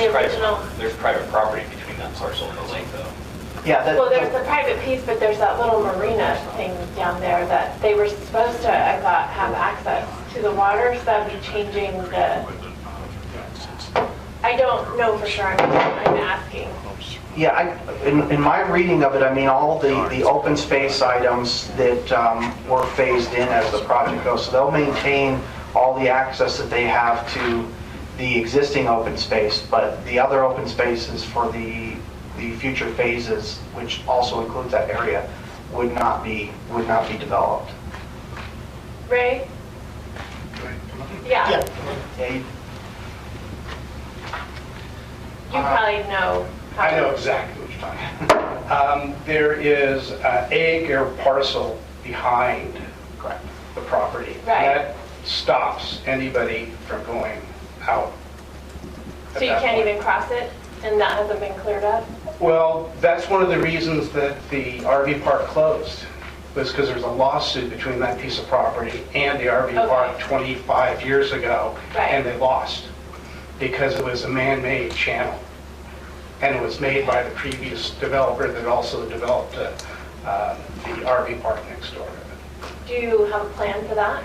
there's private property between that parcel and the lake, though. Yeah. Well, there's the private piece, but there's that little marina thing down there that they were supposed to, I thought, have access to the water, so that would be changing the... I don't know for sure, I'm asking. Yeah, in my reading of it, I mean, all the open space items that were phased in as the project goes, so they'll maintain all the access that they have to the existing open space, but the other open spaces for the future phases, which also includes that area, would not be developed. Ray? Yeah. Yeah, you probably know. I know exactly what you're talking about. There is an acre parcel behind the property. Right. That stops anybody from going out. So you can't even cross it, and that hasn't been cleared up? Well, that's one of the reasons that the RV park closed, was because there's a lawsuit between that piece of property and the RV park 25 years ago, and they lost because it was a man-made channel. And it was made by the previous developer that also developed the RV park next door. Do you have a plan for that?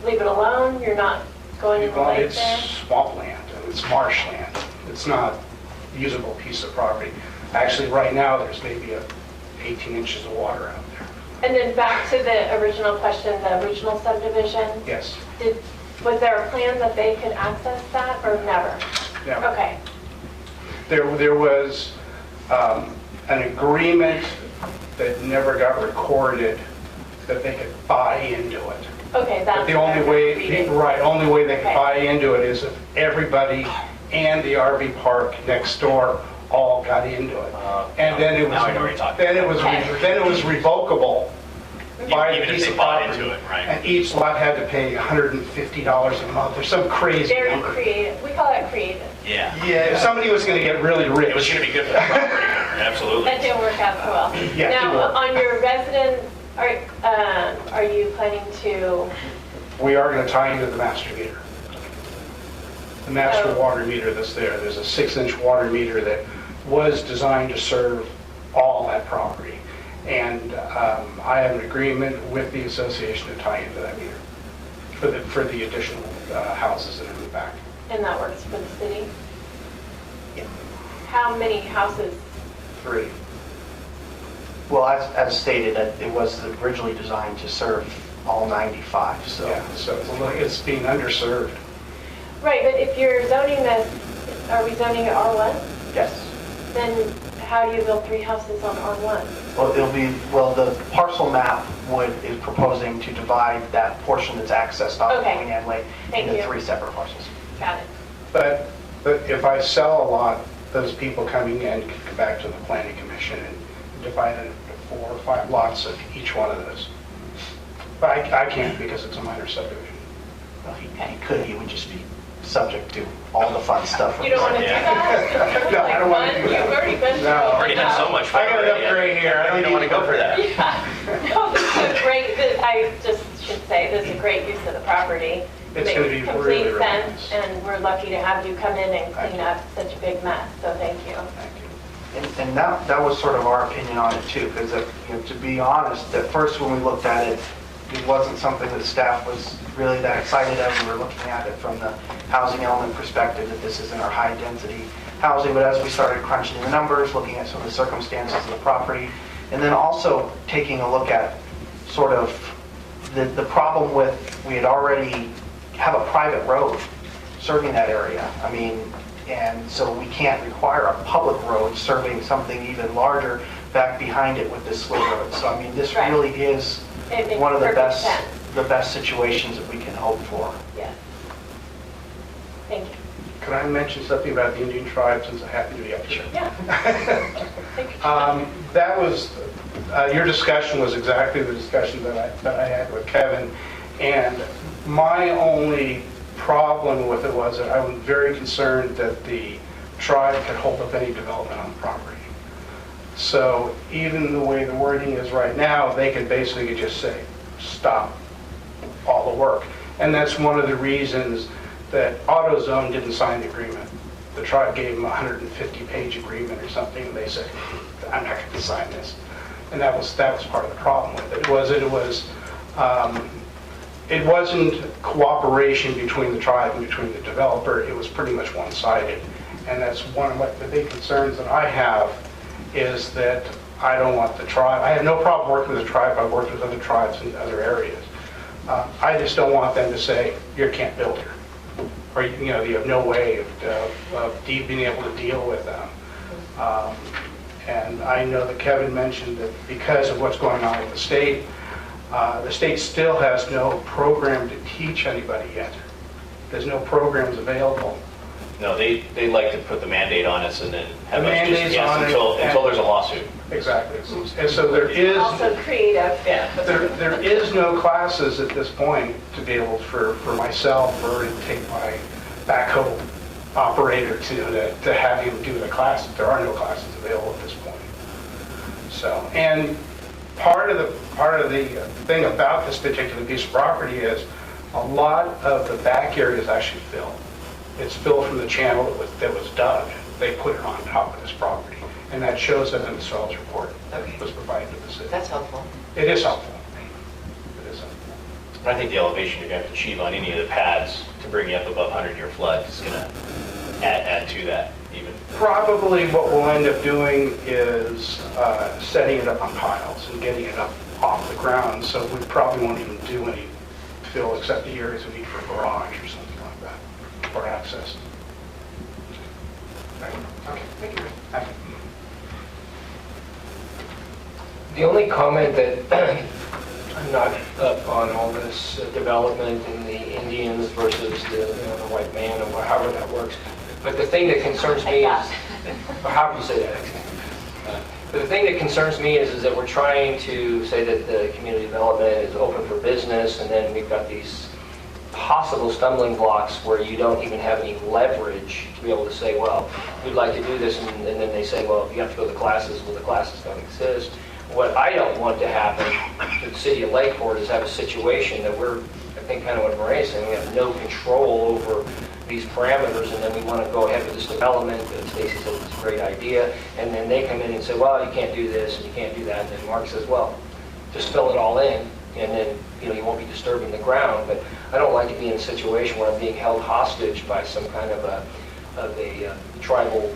Leave it alone? You're not going to the lake It's there? swampland, and it's marshland. It's not a usable piece of property. Actually, right now, there's maybe 18 inches of water out there. And then back to the original question, the regional subdivision, Yes, was there a plan that they could access that or never? never. Okay, There was an agreement that never got recorded that they could buy into it. okay, But that's. the only what I way, read it. only way they could Okay. buy into it is if everybody and the RV park next door all got into it. And then it was, Now I know what you're talking then it was, Okay. then it was revocable by Even the if piece they of bought property. into it, right. And each lot had to pay $150 a month or some crazy Very number. creative, we call that creative. Yeah. Yeah, if somebody was going to get really rich. It was going to be good for the property owner, absolutely. That didn't work out so well. Yeah, it didn't Now, work. on your residents, are you planning to, We are going to tie into the master meter. The master Oh. water meter that's there. There's a 6-inch water meter that was designed to serve all that property. And I have an agreement with the association to tie into that meter for the additional houses that are in the back. and that works for the city? Yeah. How many houses? 3. Well, as stated, it was originally designed to serve all 95, so. Yeah, so it's being underserved. Right, but if you're zoning this, are we zoning it R1? Yes. Then how do you build 3 houses on R1? Well, the parcel map is proposing to divide that portion that's accessed off of Okay. Queen Anne Lake Thank into you. 3 separate parcels. Got it. But if I sell a lot, those people coming in can come back to the planning commission and divide it into 4 or 5 lots of each one of those. But I can't because it's a minor subdivision. Well, he could, he would just be subject to all the fun stuff. You don't want to do that? No, I don't wanna do that. You've already been through No. all Already done so much. I got enough gray hair. I You don't want to go for that. Yeah. No, this is a great, I just should say, this is a great use of the property. It's Makes gonna be complete really, really sense, nice. and we're lucky to have you come in and Thank clean you. up such a big mess, so thank you. Thank you. And that was sort of our opinion on it too, because to be honest, at first when we looked at it, it wasn't something that staff was really that excited of. We were looking at it from the housing element perspective, that this isn't our high density housing, but as we started crunching the numbers, looking at some of the circumstances of the property, and then also taking a look at sort of the problem with, we had already have a private road serving that area. I mean, and so we can't require a public road serving something even larger back behind it with this slip road. So I mean, this Right. really is It makes one of the perfect sense. best situations that we can hope for. Yes. Thank you. Could I mention something about the Indian tribe since I happen to be up here? Yeah. Thank you. That was, your discussion was exactly the discussion that I had with Kevin. And my only problem with it was that I was very concerned that the tribe could hold up any development on the property. So even the way the wording is right now, they could basically just say, stop all the work. And that's one of the reasons that AutoZone didn't sign the agreement. The tribe gave them a 150-page agreement or something, and they said, I'm not going to sign this. And that was part of the problem with it. It wasn't cooperation between the tribe and between the developer. It was pretty much one-sided. And that's one of the big concerns that I have, is that I don't want the tribe, I have no problem working with the tribe. I've worked with other tribes in other areas. I just don't want them to say, you can't build here. Or, you have no way of being able to deal with them. And I know that Kevin mentioned that because of what's going on with the state still has no program to teach anybody yet. There's no programs available. No, they like to put the mandate on us and then have The us just mandate's guess on it, until there's a lawsuit. Exactly. And so there is... Also creative. Yeah. There is no classes at this point to be able for myself or to take my backhoe operator to have him do the class. There are no classes available at this point. So, and part of the thing about this particular piece of property is a lot of the back area is actually filled. It's filled from the channel that was dug. They put it on top of this property, and that shows up in the soils report that was provided to the city. That's helpful. It is helpful. It is helpful. I think the elevation you're going to have to achieve on any of the pads to bring you up above 100-year flood is going to add to that. even? Probably what we'll end up doing is setting it up on piles and getting it up off the ground, so we probably won't even do any fill except the areas we need for garage or something like that, or access. Okay, thank you. Thank you. The only comment that I'm not up on all this development and the Indians versus the white man, or however that works. But the thing that concerns me is, or however you say that, but the thing that concerns me is that we're trying to say that the community development is open for business, and then we've got these possible stumbling blocks where you don't even have any leverage to be able to say, well, we'd like to do this, and then they say, well, you have to go to the classes. Well, the classes don't exist. What I don't want to happen to the city of Lakeport is have a situation that we're, I think kind of what Maria's saying, we have no control over these parameters, and then we want to go ahead with this development, and Stacy says it's a great idea, and then they come in and say, well, you can't do this, and you can't do that, and then Mark says, well, just fill it all in, and then, you won't be disturbing the ground. But I don't like to be in a situation where I'm being held hostage by some kind of a tribal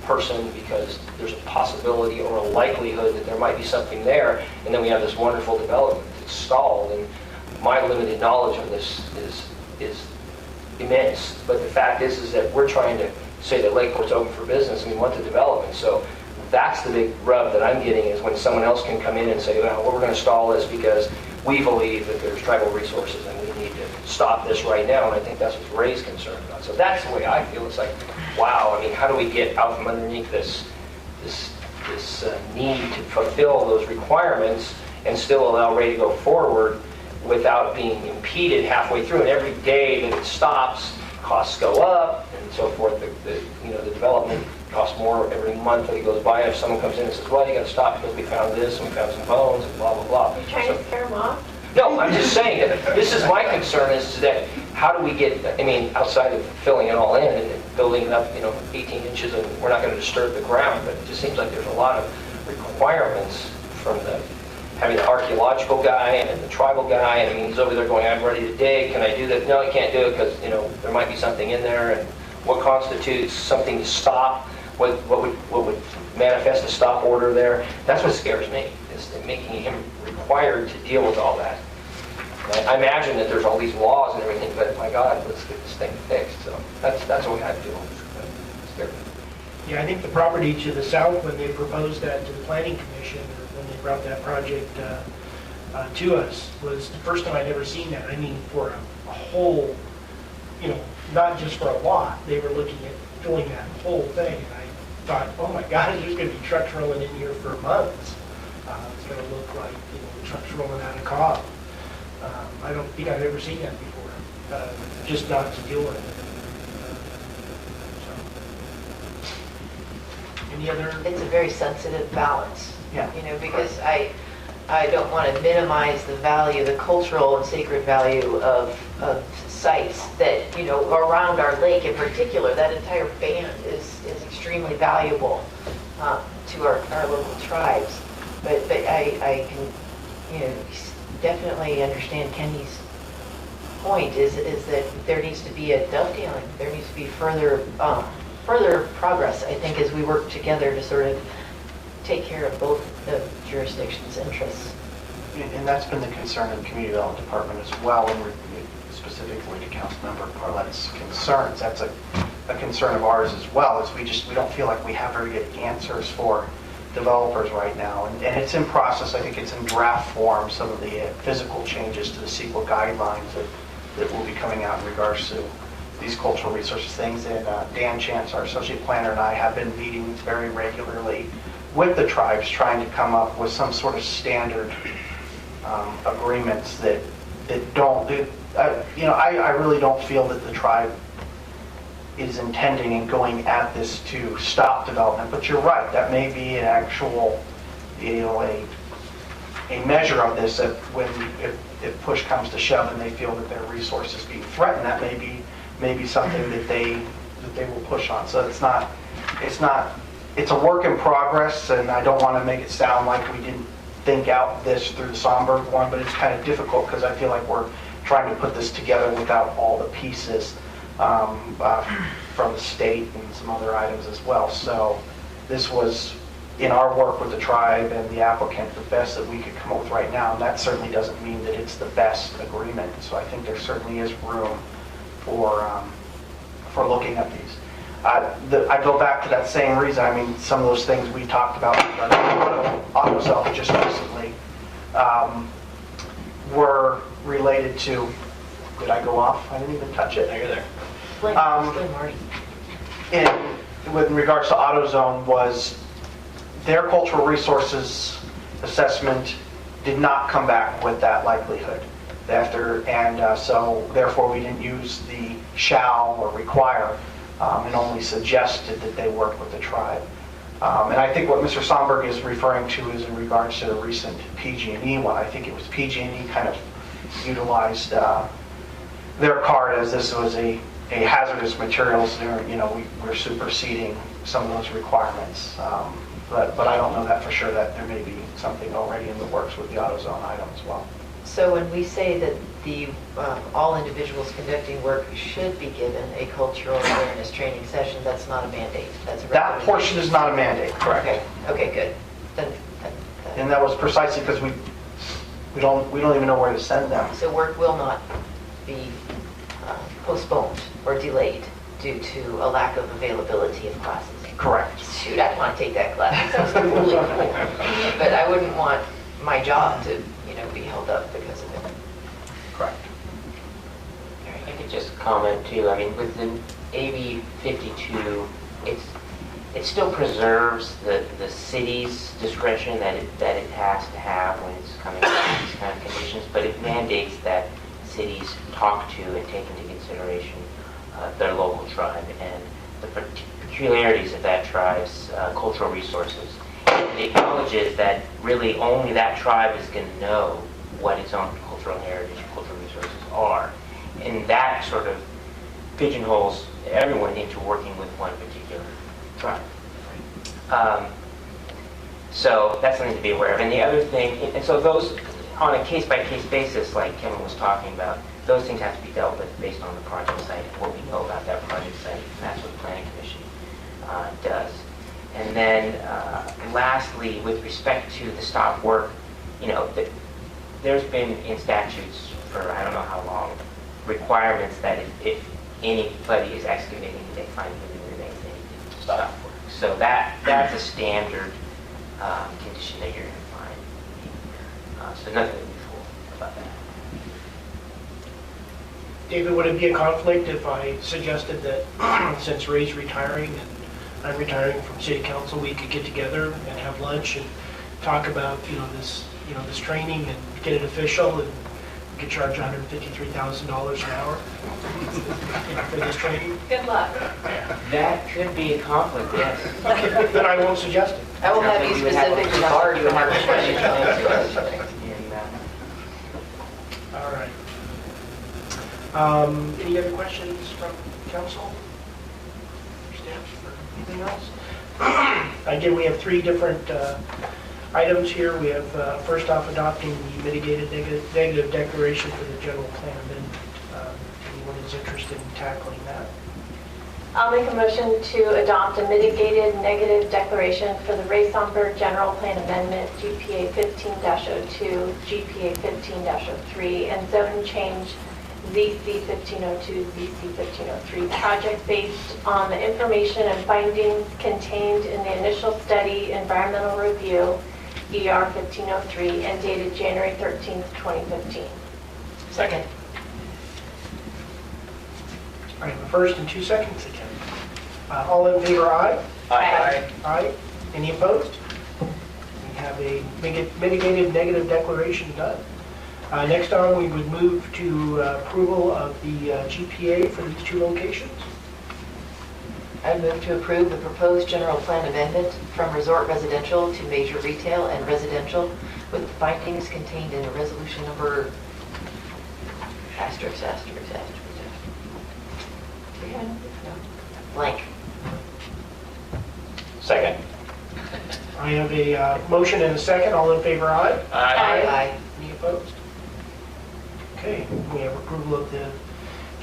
person, because there's a possibility or a likelihood that there might be something there, and then we have this wonderful development that's stalled. And my limited knowledge of this is immense. But the fact is that we're trying to say that Lakeport's open for business and we want the development. So that's the big rub that I'm getting, is when someone else can come in and say, well, we're going to stall this because we believe that there's tribal resources and we need to stop this right now. And I think that's what Ray's concerned about. So that's the way I feel. It's like, wow, I mean, how do we get out from underneath this need to fulfill those requirements and still allow Ray to go forward without being impeded halfway through? And every day that it stops, costs go up and so forth. The development costs more every month that it goes by. If someone comes in and says, well, you got to stop because we found this and we found some bones and blah, blah, blah. You're trying to scare them off? No, I'm just saying that this is my concern, is that how do we get, I mean, outside of filling it all in and building it up, 18 inches, and we're not going to disturb the ground, but it just seems like there's a lot of requirements from having the archaeological guy and the tribal guy. I mean, he's over there going, I'm ready to dig, can I do that? No, you can't do it because, there might be something in there. And what constitutes something to stop? What would manifest a stop order there? That's what scares me, is making him required to deal with all that. I imagine that there's all these laws and everything, but my God, let's get this thing fixed. So that's the way I feel. It's scary. Yeah, I think the property to the south, when they proposed that to the planning commission, or when they brought that project to us, was the first time I'd ever seen that. I mean, for a whole, not just for a lot. They were looking at filling that whole thing, and I thought, oh my God, there's going to be trucks rolling in here for months. It's going to look like trucks rolling out of Cobb. I don't think I've ever seen that before, just not to deal with it. Any other? It's a very sensitive balance. Yeah. Because I don't want to minimize the value, the cultural and sacred value of sites that, around our lake in particular. That entire band is extremely valuable to our local tribes. But I can, definitely understand Kenny's point is that there needs to be a dovetailing. There needs to be further progress, I think, as we work together to sort of take care of both the jurisdictions' interests. And that's been the concern of the Community Development Department as well, and specifically to Councilmember Parlette's concerns. That's a concern of ours as well, is we don't feel like we have very good answers for developers right now. And it's in process. I think it's in draft form, some of the physical changes to the CEQA guidelines that will be coming out in regards to these cultural resources things. And Dan Chance, our associate planner, and I have been meeting very regularly with the tribes, trying to come up with some sort of standard agreements that don't, I really don't feel that the tribe is intending and going at this to stop development. But you're right, that may be an actual, a measure of this, that if push comes to shove and they feel that their resources being threatened, that may be something that they will push on. So it's a work in progress, and I don't want to make it sound like we didn't think out this through the Sonberg one, but it's kind of difficult because I feel like we're trying to put this together without all the pieces from the state and some other items as well. So this was, in our work with the tribe and the applicant, the best that we could come up with right now. And that certainly doesn't mean that it's the best agreement. So I think there certainly is room for looking at these. I go back to that same reason. I mean, some of those things we talked about AutoZone just recently were related to, did I go off? I didn't even touch it. Now you're there. Explain, Marty. With regards to AutoZone was their cultural resources assessment did not come back with that likelihood. So therefore we didn't use the shall or require and only suggested that they work with the tribe. And I think what Mr. Somberg is referring to is in regards to the recent PG&E one. I think it was PG&E kind of utilized their card as this was a hazardous materials. We're superseding some of those requirements. But I don't know that for sure, that there may be something already in the works with the AutoZone item as well. So when we say that all individuals conducting work should be given a cultural awareness training session, that's not a mandate. That's a That portion is not a mandate, correct? Okay, good. Then, And that was precisely because we don't even know where to send them. so work will not be postponed or delayed due to a lack of availability of classes. Correct. Shoot, I'd want to take that class. It sounds really cool. But I wouldn't want my job to, be held up because of it. Correct. I could just comment too. I mean, with the AB 52, it still preserves the city's discretion that it has to have when it's coming to these kind of conditions, but it mandates that cities talk to and take into consideration their local tribe and the peculiarities of that tribe's cultural resources. And it acknowledges that really only that tribe is going to know what its own cultural heritage and cultural resources are. And that sort of pigeonholes everyone into working with one particular tribe. So that's something to be aware of. And the other thing, and so those, on a case-by-case basis, like Kevin was talking about, those things have to be dealt with based on the project site, what we know about that project site, and that's what the Planning Commission does. And then lastly, with respect to the stop work, there's been in statutes for I don't know how long, requirements that if anybody is excavating and they find living remains, they need to stop work. So that's a standard condition that you're going to find. So nothing unusual about that. David, would it be a conflict if I suggested that since Ray's retiring and I'm retiring from city council, we could get together and have lunch and talk about, this training and get it official, and we could charge $153,000 an hour for this training? Good luck. That could be a conflict, yes. Then I won't suggest it. I will have you specific regard to have a question. All right. Any other questions from council? Staff or anything else? Again, we have three different items here. We have first off adopting the mitigated negative declaration for the general plan amendment. Anyone is interested in tackling that? I'll make a motion to adopt a mitigated negative declaration for the Ray Somberg General Plan Amendment, GPA 15-02, GPA 15-03, and zone change ZC 1502, ZC 1503 project based on the information and findings contained in the initial study environmental review, ER 1503, and dated January 13th, 2015. Second. All right, first and 2 seconds again. All in favor, aye? Aye. Aye. Any opposed? We have a mitigated negative declaration done. Next on, we would move to approval of the GPA for these two locations. I move to approve the proposed general plan amendment from resort residential to major retail and residential with the findings contained in a resolution number asterisk. Blank. Second. I have a motion and a second. All in favor, aye? Aye. Any opposed? Okay, we have approval of the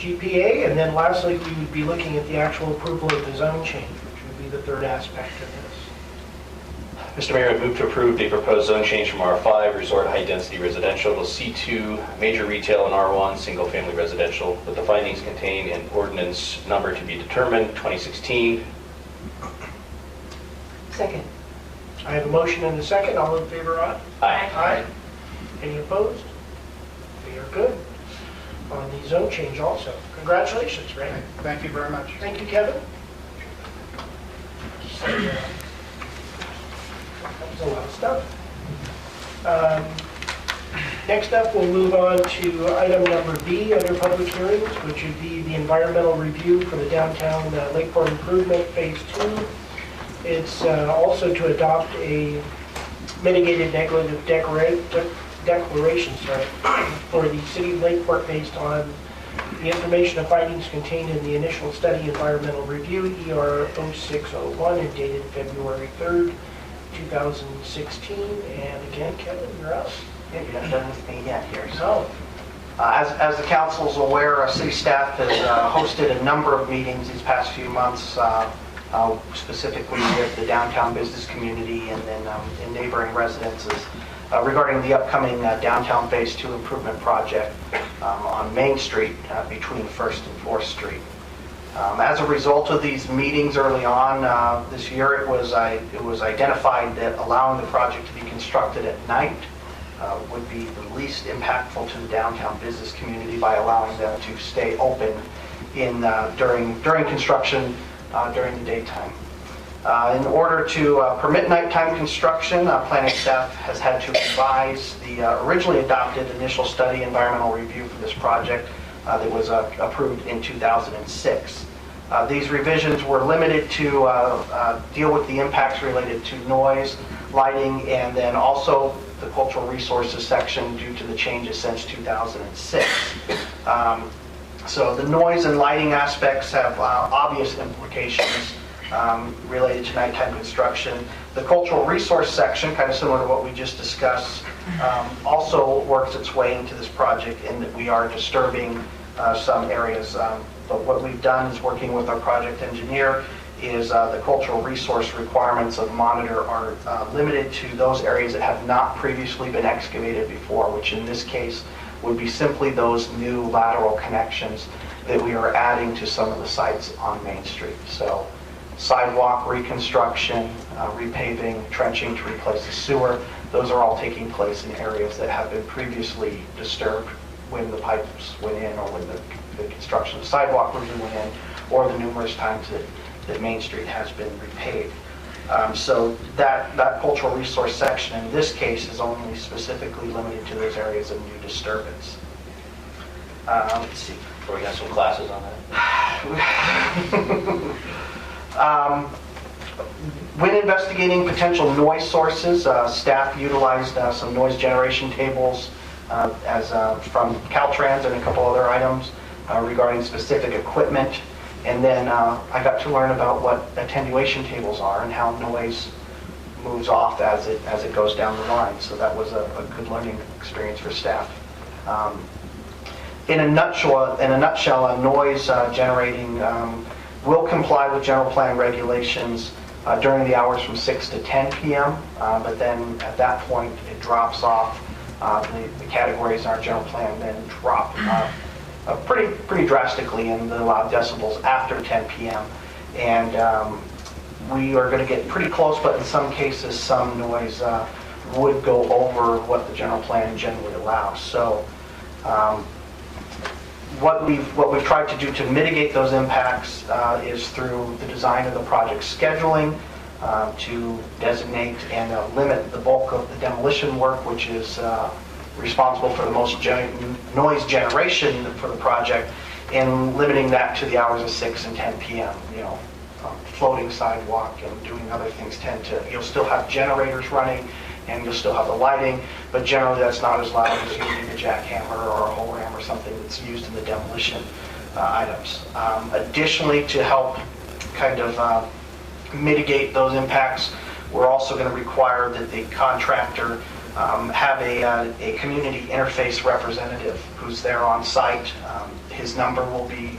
GPA, and then lastly, we would be looking at the actual approval of the zone change, which would be the third aspect of this. Mr. Mayor, I move to approve the proposed zone change from R5 Resort High Density Residential to C2 Major Retail and R1 Single Family Residential, with the findings contained in ordinance number to be determined 2016. Second. I have a motion and a second. All in favor, aye? Aye. Aye. Any opposed? We are good on the zone change also. Congratulations, Ray. Thank you very much. Thank you, Kevin. That was a lot of stuff. Next up, we'll move on to item number B under public hearings, which would be the environmental review for the downtown Lakeport Improvement Phase 2. It's also to adopt a mitigated negative declaration for the city of Lakeport based on the information and findings contained in the initial study environmental review, ER 0601, and dated February 3rd, 2016. And again, Kevin, you're up. Yeah, you haven't done anything yet here. So, As the council's aware, city staff has hosted a number of meetings these past few months, specifically with the downtown business community and then in neighboring residences regarding the upcoming downtown Phase 2 improvement project on Main Street between 1st and 4th Street. As a result of these meetings early on this year, it was identified that allowing the project to be constructed at night would be the least impactful to the downtown business community by allowing them to stay open during construction during the daytime. In order to permit nighttime construction, planning staff has had to revise the originally adopted initial study environmental review for this project that was approved in 2006. These revisions were limited to deal with the impacts related to noise, lighting, and then also the cultural resources section due to the changes since 2006. So the noise and lighting aspects have obvious implications related to nighttime construction. The cultural resource section, kind of similar to what we just discussed, also works its way into this project in that we are disturbing some areas. But what we've done is working with our project engineer is the cultural resource requirements of monitor are limited to those areas that have not previously been excavated before, which in this case would be simply those new lateral connections that we are adding to some of the sites on Main Street. So sidewalk reconstruction, repaving, trenching to replace the sewer, those are all taking place in areas that have been previously disturbed when the pipes went in or when the construction of the sidewalk originally went in, or the numerous times that Main Street has been repaved. So that cultural resource section in this case is only specifically limited to those areas of new disturbance. Let's see. Or we got some classes on that. When investigating potential noise sources, staff utilized some noise generation tables from Caltrans and a couple other items regarding specific equipment. And then I got to learn about what attenuation tables are and how noise moves off as it goes down the line. So that was a good learning experience for staff. In a nutshell, a noise generating will comply with general plan regulations during the hours from 6 to 10 p.m. But then at that point it drops off. The categories in our general plan then drop pretty drastically in the allowed decibels after 10 p.m. And we are going to get pretty close, but in some cases some noise would go over what the general plan generally allows. So what we've tried to do to mitigate those impacts is through the design of the project scheduling to designate and limit the bulk of the demolition work, which is responsible for the most noise generation for the project, and limiting that to the hours of 6 and 10 p.m. Floating sidewalk and doing other things you'll still have generators running and you'll still have the lighting, but generally that's not as loud as using a jackhammer or a whole ram or something that's used in the demolition items. Additionally, to help kind of mitigate those impacts, we're also going to require that the contractor have a community interface representative who's there on site. His number will be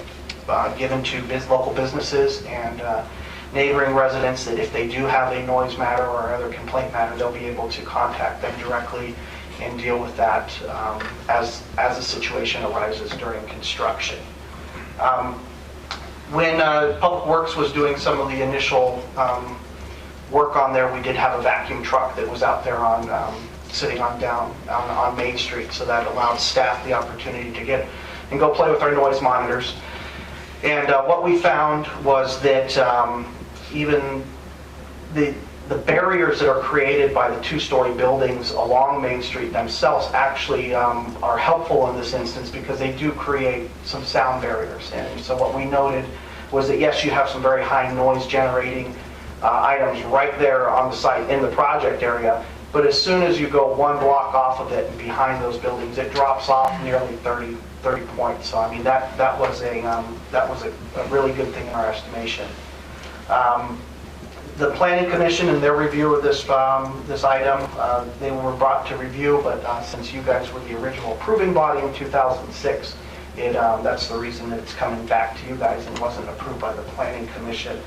given to local businesses and neighboring residents, that if they do have a noise matter or other complaint matter, they'll be able to contact them directly and deal with that as the situation arises during construction. When Public Works was doing some of the initial work on there, we did have a vacuum truck that was out there sitting on Main Street, so that allowed staff the opportunity to get and go play with our noise monitors. And what we found was that even the barriers that are created by the two-story buildings along Main Street themselves actually are helpful in this instance, because they do create some sound barriers. And so what we noted was that, yes, you have some very high noise generating items right there on the site in the project area, but as soon as you go one block off of it and behind those buildings, it drops off nearly 30 points. So I mean, that was a really good thing in our estimation. The Planning Commission, in their review of this item, they were brought to review, but since you guys were the original approving body in 2006, that's the reason that it's coming back to you guys and wasn't approved by the Planning Commission.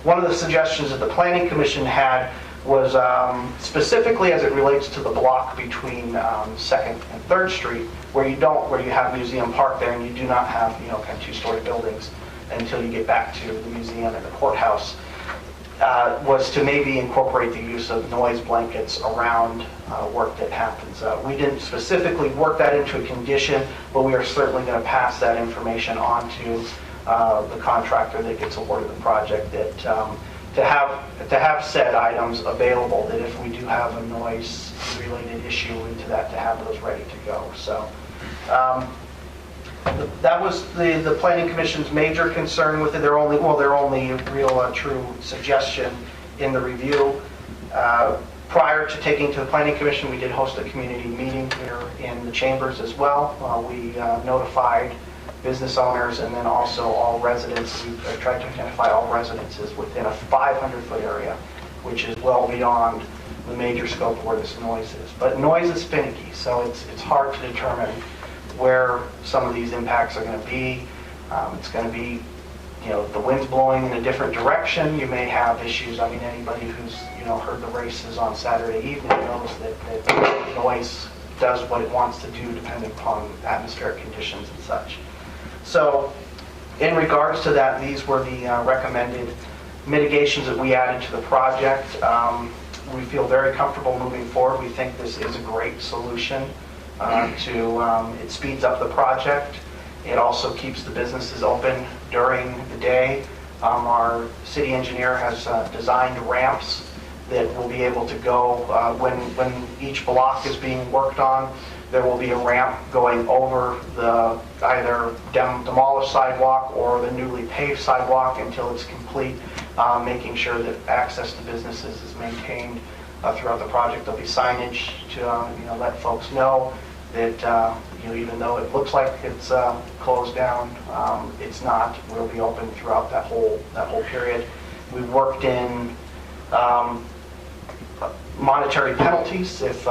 One of the suggestions that the Planning Commission had was specifically as it relates to the block between 2nd and 3rd Street, where you have Museum Park there, and you do not have kind of two-story buildings until you get back to the museum and the courthouse. Was to maybe incorporate the use of noise blankets around work that happens. We didn't specifically work that into a condition, but we are certainly going to pass that information on to the contractor that gets awarded the project, that to have said items available, that if we do have a noise-related issue into that, to have those ready to go. So that was the Planning Commission's major concern with it. Their only real true suggestion in the review. Prior to taking to the Planning Commission, we did host a community meeting here in the chambers as well. We notified business owners and then also all residents. We tried to identify all residences within a 500-foot area, which is well beyond the major scope where this noise is. But noise is finicky, so it's hard to determine where some of these impacts are going to be. It's going to be, the wind's blowing in a different direction. You may have issues. I mean, anybody who's heard the races on Saturday evening knows that noise does what it wants to do depending upon atmospheric conditions and such. So, in regards to that, these were the recommended mitigations that we added to the project. We feel very comfortable moving forward. We think this is a great solution. It speeds up the project. It also keeps the businesses open during the day. Our city engineer has designed ramps that will be able to go when each block is being worked on. There will be a ramp going over the either demolished sidewalk or the newly paved sidewalk until it's complete, making sure that access to businesses is maintained throughout the project. There'll be signage to let folks know that even though it looks like it's closed down, it's not. We'll be open throughout that whole period. We've worked in monetary penalties if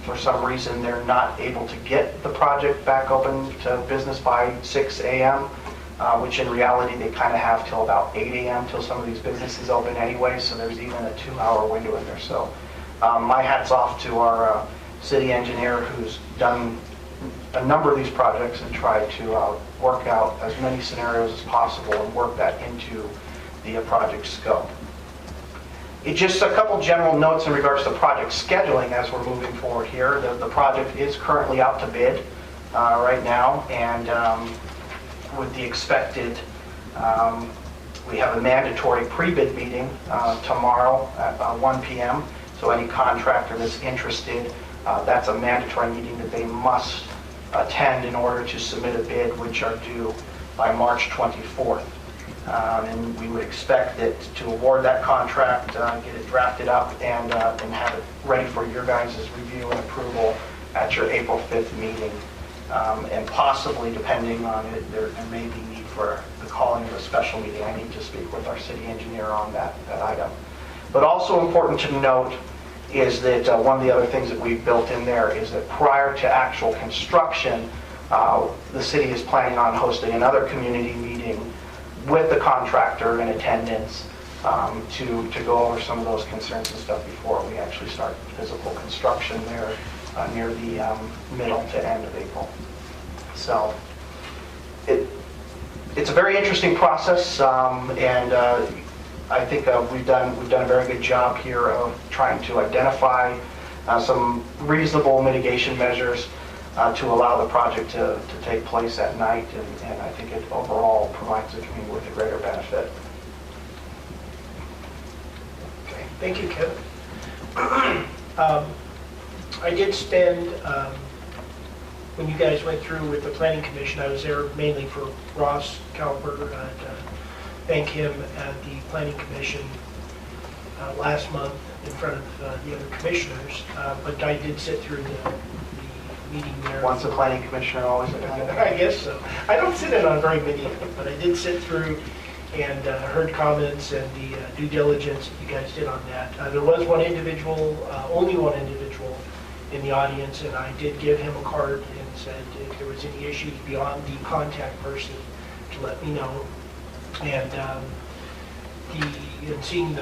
for some reason they're not able to get the project back open to business by 6 a.m., which in reality they kind of have till about 8 a.m. till some of these businesses open anyway, so there's even a 2-hour window in there. So my hat's off to our city engineer, who's done a number of these projects and tried to work out as many scenarios as possible and work that into the project scope. Just a couple general notes in regards to project scheduling as we're moving forward here. The project is currently out to bid right now, and with the expected, we have a mandatory pre-bid meeting tomorrow at 1 p.m. So any contractor that's interested, that's a mandatory meeting that they must attend in order to submit a bid, which are due by March 24th. And we would expect that to award that contract, get it drafted up, and have it ready for your guys' review and approval at your April 5th meeting. And possibly, depending on it, there may be need for the calling of a special meeting. I need to speak with our city engineer on that item. But also important to note is that one of the other things that we've built in there is that prior to actual construction, the city is planning on hosting another community meeting with the contractor in attendance to go over some of those concerns and stuff before we actually start physical construction there near the middle to end of April. So it's a very interesting process, and I think we've done a very good job here of trying to identify some reasonable mitigation measures to allow the project to take place at night, and I think it overall provides the community with a greater benefit. Okay, thank you, Kevin. I did spend, when you guys went through with the Planning Commission, I was there mainly for Ross Caliper, and thank him at the Planning Commission last month in front of the other commissioners, but I did sit through the meeting there. Once a planning commissioner, always a planning. I guess so. I don't sit in on very many of them, but I did sit through and heard comments and the due diligence that you guys did on that. There was one individual, only one individual in the audience, and I did give him a card and said if there was any issues beyond the contact person to let me know. And seeing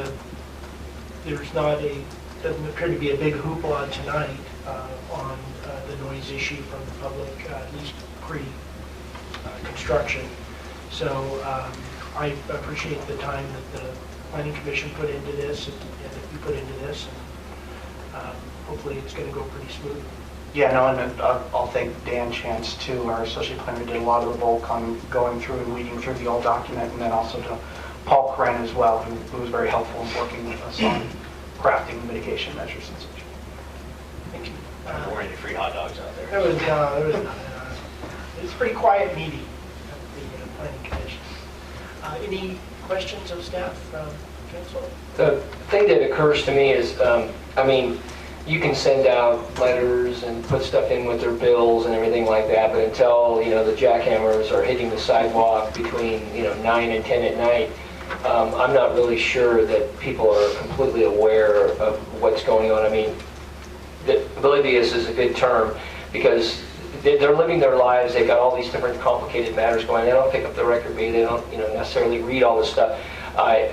there's not doesn't appear to be a big hoopla tonight on the noise issue from the public, at least pre-construction. So I appreciate the time that the Planning Commission put into this and that you put into this. And, hopefully it's going to go pretty smooth. Yeah, no, and I'll thank Dan Chance too, our associate planner, did a lot of the bulk on going through and weeding through the old document, and then also to Paul Koren as well, who was very helpful in working with us on crafting mitigation measures and such. Thank you. There weren't any free hot dogs out there. There was it was a pretty quiet meeting at the Planning Commission. Any questions of staff from council? The thing that occurs to me is, I mean, you can send out letters and put stuff in with their bills and everything like that, but until, the jackhammers are hitting the sidewalk between, 9 and 10 at night, I'm not really sure that people are completely aware of what's going on. I mean, oblivious is a good term, because they're living their lives. They've got all these different complicated matters going. They don't pick up the record meter. They don't, necessarily read all this stuff.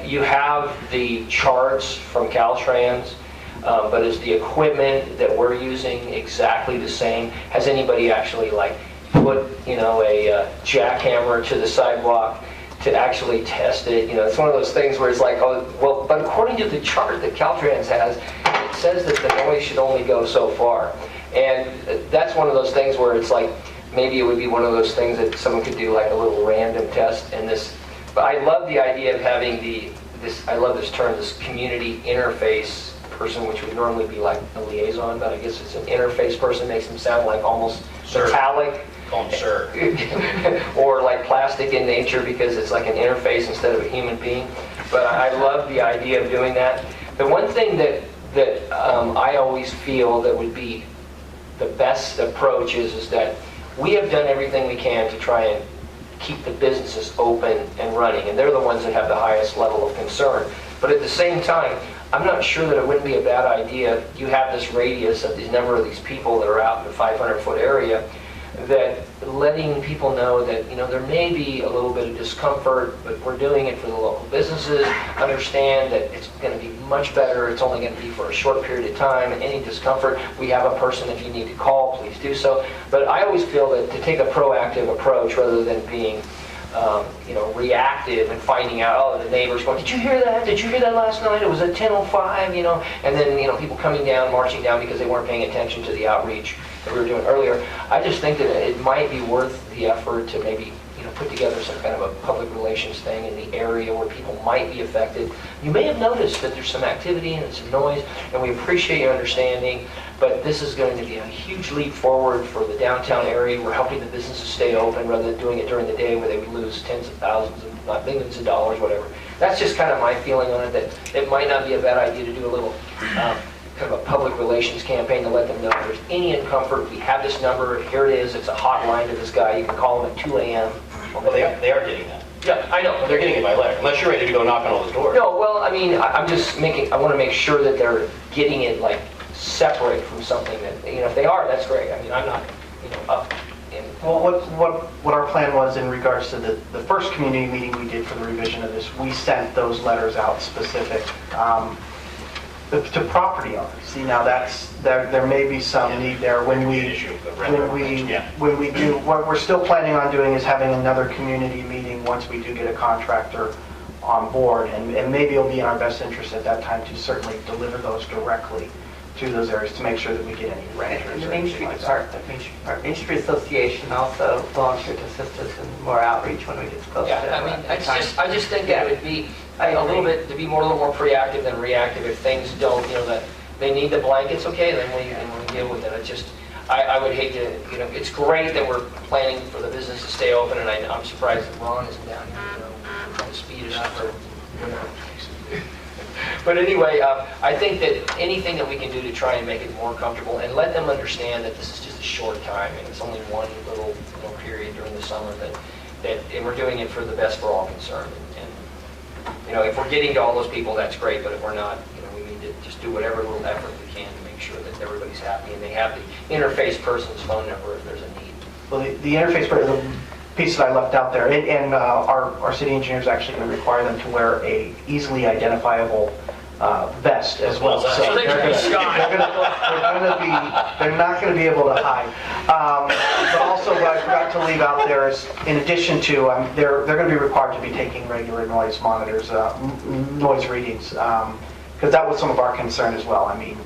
You have the charts from Caltrans, but is the equipment that we're using exactly the same? Has anybody actually put a jackhammer to the sidewalk to actually test it? It's one of those things where it's like, oh well, but according to the chart that Caltrans has, it says that the noise should only go so far. And that's one of those things where it's like, maybe it would be one of those things that someone could do like a little random test in this. But I love the idea of having I love this term, this community interface person, which would normally be like a liaison, but I guess it's an interface person. Makes them sound like almost metallic. Call him sir. Or like plastic in nature, because it's like an interface instead of a human being. But I love the idea of doing that. The one thing that I always feel that would be the best approach is that we have done everything we can to try and keep the businesses open and running, and they're the ones that have the highest level of concern. But at the same time, I'm not sure that it wouldn't be a bad idea. You have this radius of the number of these people that are out in the 500-foot area, that letting people know that there may be a little bit of discomfort, but we're doing it for the local businesses. Understand that it's going to be much better. It's only going to be for a short period of time. Any discomfort, we have a person if you need to call, please do so. But I always feel that to take a proactive approach rather than being reactive and finding out, oh, the neighbor's going, did you hear that? Did you hear that last night? It was at 10:05, and then, people coming down, marching down because they weren't paying attention to the outreach that we were doing earlier. I just think that it might be worth the effort to maybe, put together some kind of a public relations thing in the area where people might be affected. You may have noticed that there's some activity and some noise, and we appreciate your understanding, but this is going to be a huge leap forward for the downtown area. We're helping the businesses stay open rather than doing it during the day where they would lose tens of thousands, if not millions of dollars, whatever. That's just kind of my feeling on it, that it might not be a bad idea to do a little kind of a public relations campaign to let them know if there's any discomfort. We have this number, here it is, it's a hotline to this guy. You can call him at 2 a.m. Well, they are getting that. Yeah, I know. They're getting it by letter, unless you're ready to go knock on all those doors. No, well, I mean, I'm just making, I want to make sure that they're getting it like separate from something that, if they are, that's great. I mean, I'm not, up in. Well, what our plan was in regards to the first community meeting we did for the revision of this, we sent those letters out specific to property owners. See, now there may be some need there when we do, what we're still planning on doing is having another community meeting once we do get a contractor on board, and maybe it'll be in our best interest at that time to certainly deliver those directly to those areas to make sure that we get any renters. And the Main Street Department, Main Street Association also volunteered to assist us in more outreach when we get closer to Yeah, I mean, that time. I just think that it would be a little bit, to be a little more proactive than reactive if things don't, that they need the blankets, okay, then we deal with it. It's just, I would hate to, it's great that we're planning for the business to stay open, and I'm surprised that Ron isn't down here, trying to speed it up or whatever. But anyway, I think that anything that we can do to try and make it more comfortable and let them understand that this is just a short time and it's only one little period during the summer and we're doing it for the best for all concerned. And if we're getting to all those people, that's great. But if we're not, we need to just do whatever little effort we can to make sure that everybody's happy and they have the interface person's phone number if there's a need. Well, the interface person, piece that I left out there, and our city engineer is actually going to require them to wear a easily identifiable vest as well. So they can be Scott. They're not going to be able to hide. But also what I forgot to leave out there is, in addition to, they're going to be required to be taking regular noise monitors, noise readings, because that was some of our concern as well. I mean,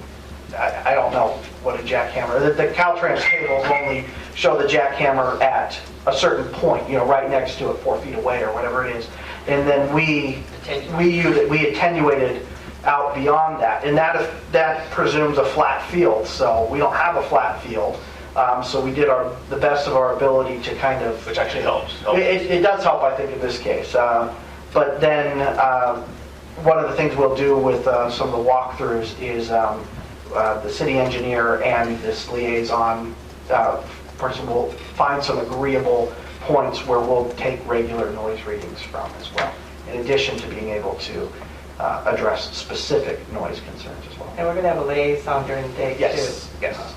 I don't know what a jackhammer, the Caltrans cables only show the jackhammer at a certain point, right next to it, 4 feet away or whatever it is. And then we attenuated out beyond that. And that presumes a flat field, so we don't have a flat field. So we did the best of our ability to kind of... Which actually helps. It does help, I think, in this case. But then one of the things we'll do with some of the walkthroughs is the city engineer and this liaison person will find some agreeable points where we'll take regular noise readings from as well, in addition to being able to address specific noise concerns as well. And we're going to have a liaison during the day, Yes, too. yes.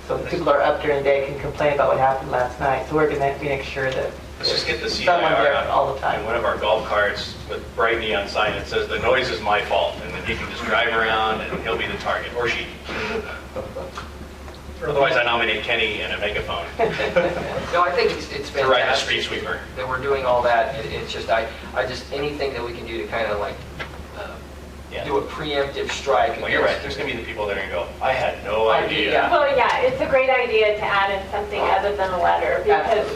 So people are up during the day can complain about what happened last night. So we're going to make sure that Let's just get the someone CIR there out all the time. and one of our golf carts with bright neon sign that says, "The noise is my fault," and then he can just drive around and he'll be the target, or she. Otherwise, I nominate Kenny and a megaphone No, I think it's to ride the fantastic street sweeper. that we're doing all that. It's just, I just, anything that we can do to kind of like Yeah. do a preemptive strike. Well, you're right. There's going to be the people that are going to go, "I had no idea." Yeah. Well, yeah, it's a great idea to add in something other than a letter because,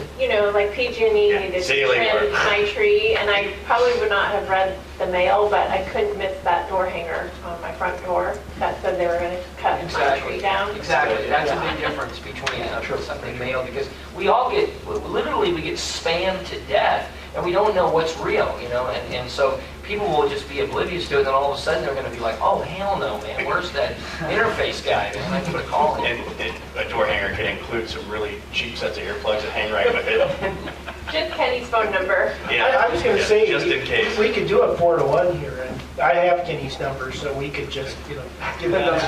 like PG&E Yeah, needed to see you later. trim my tree, and I probably would not have read the mail, but I couldn't miss that door hanger on my front door that said they were going to cut my tree down. Exactly. That's a big difference between something mailed, because we all get, literally we get spammed to death and we don't know what's real, and so people will just be oblivious to it, and then all of a sudden they're going to be like, "Oh, hell no, man, where's that interface guy?" And I need to call him. And a door hanger can include some really cheap sets of earplugs that hang right with it. Just Kenny's phone number. I was going to say, just in case. we could do a 4-to-1 here, and I have Kenny's number, so we could just, give it up.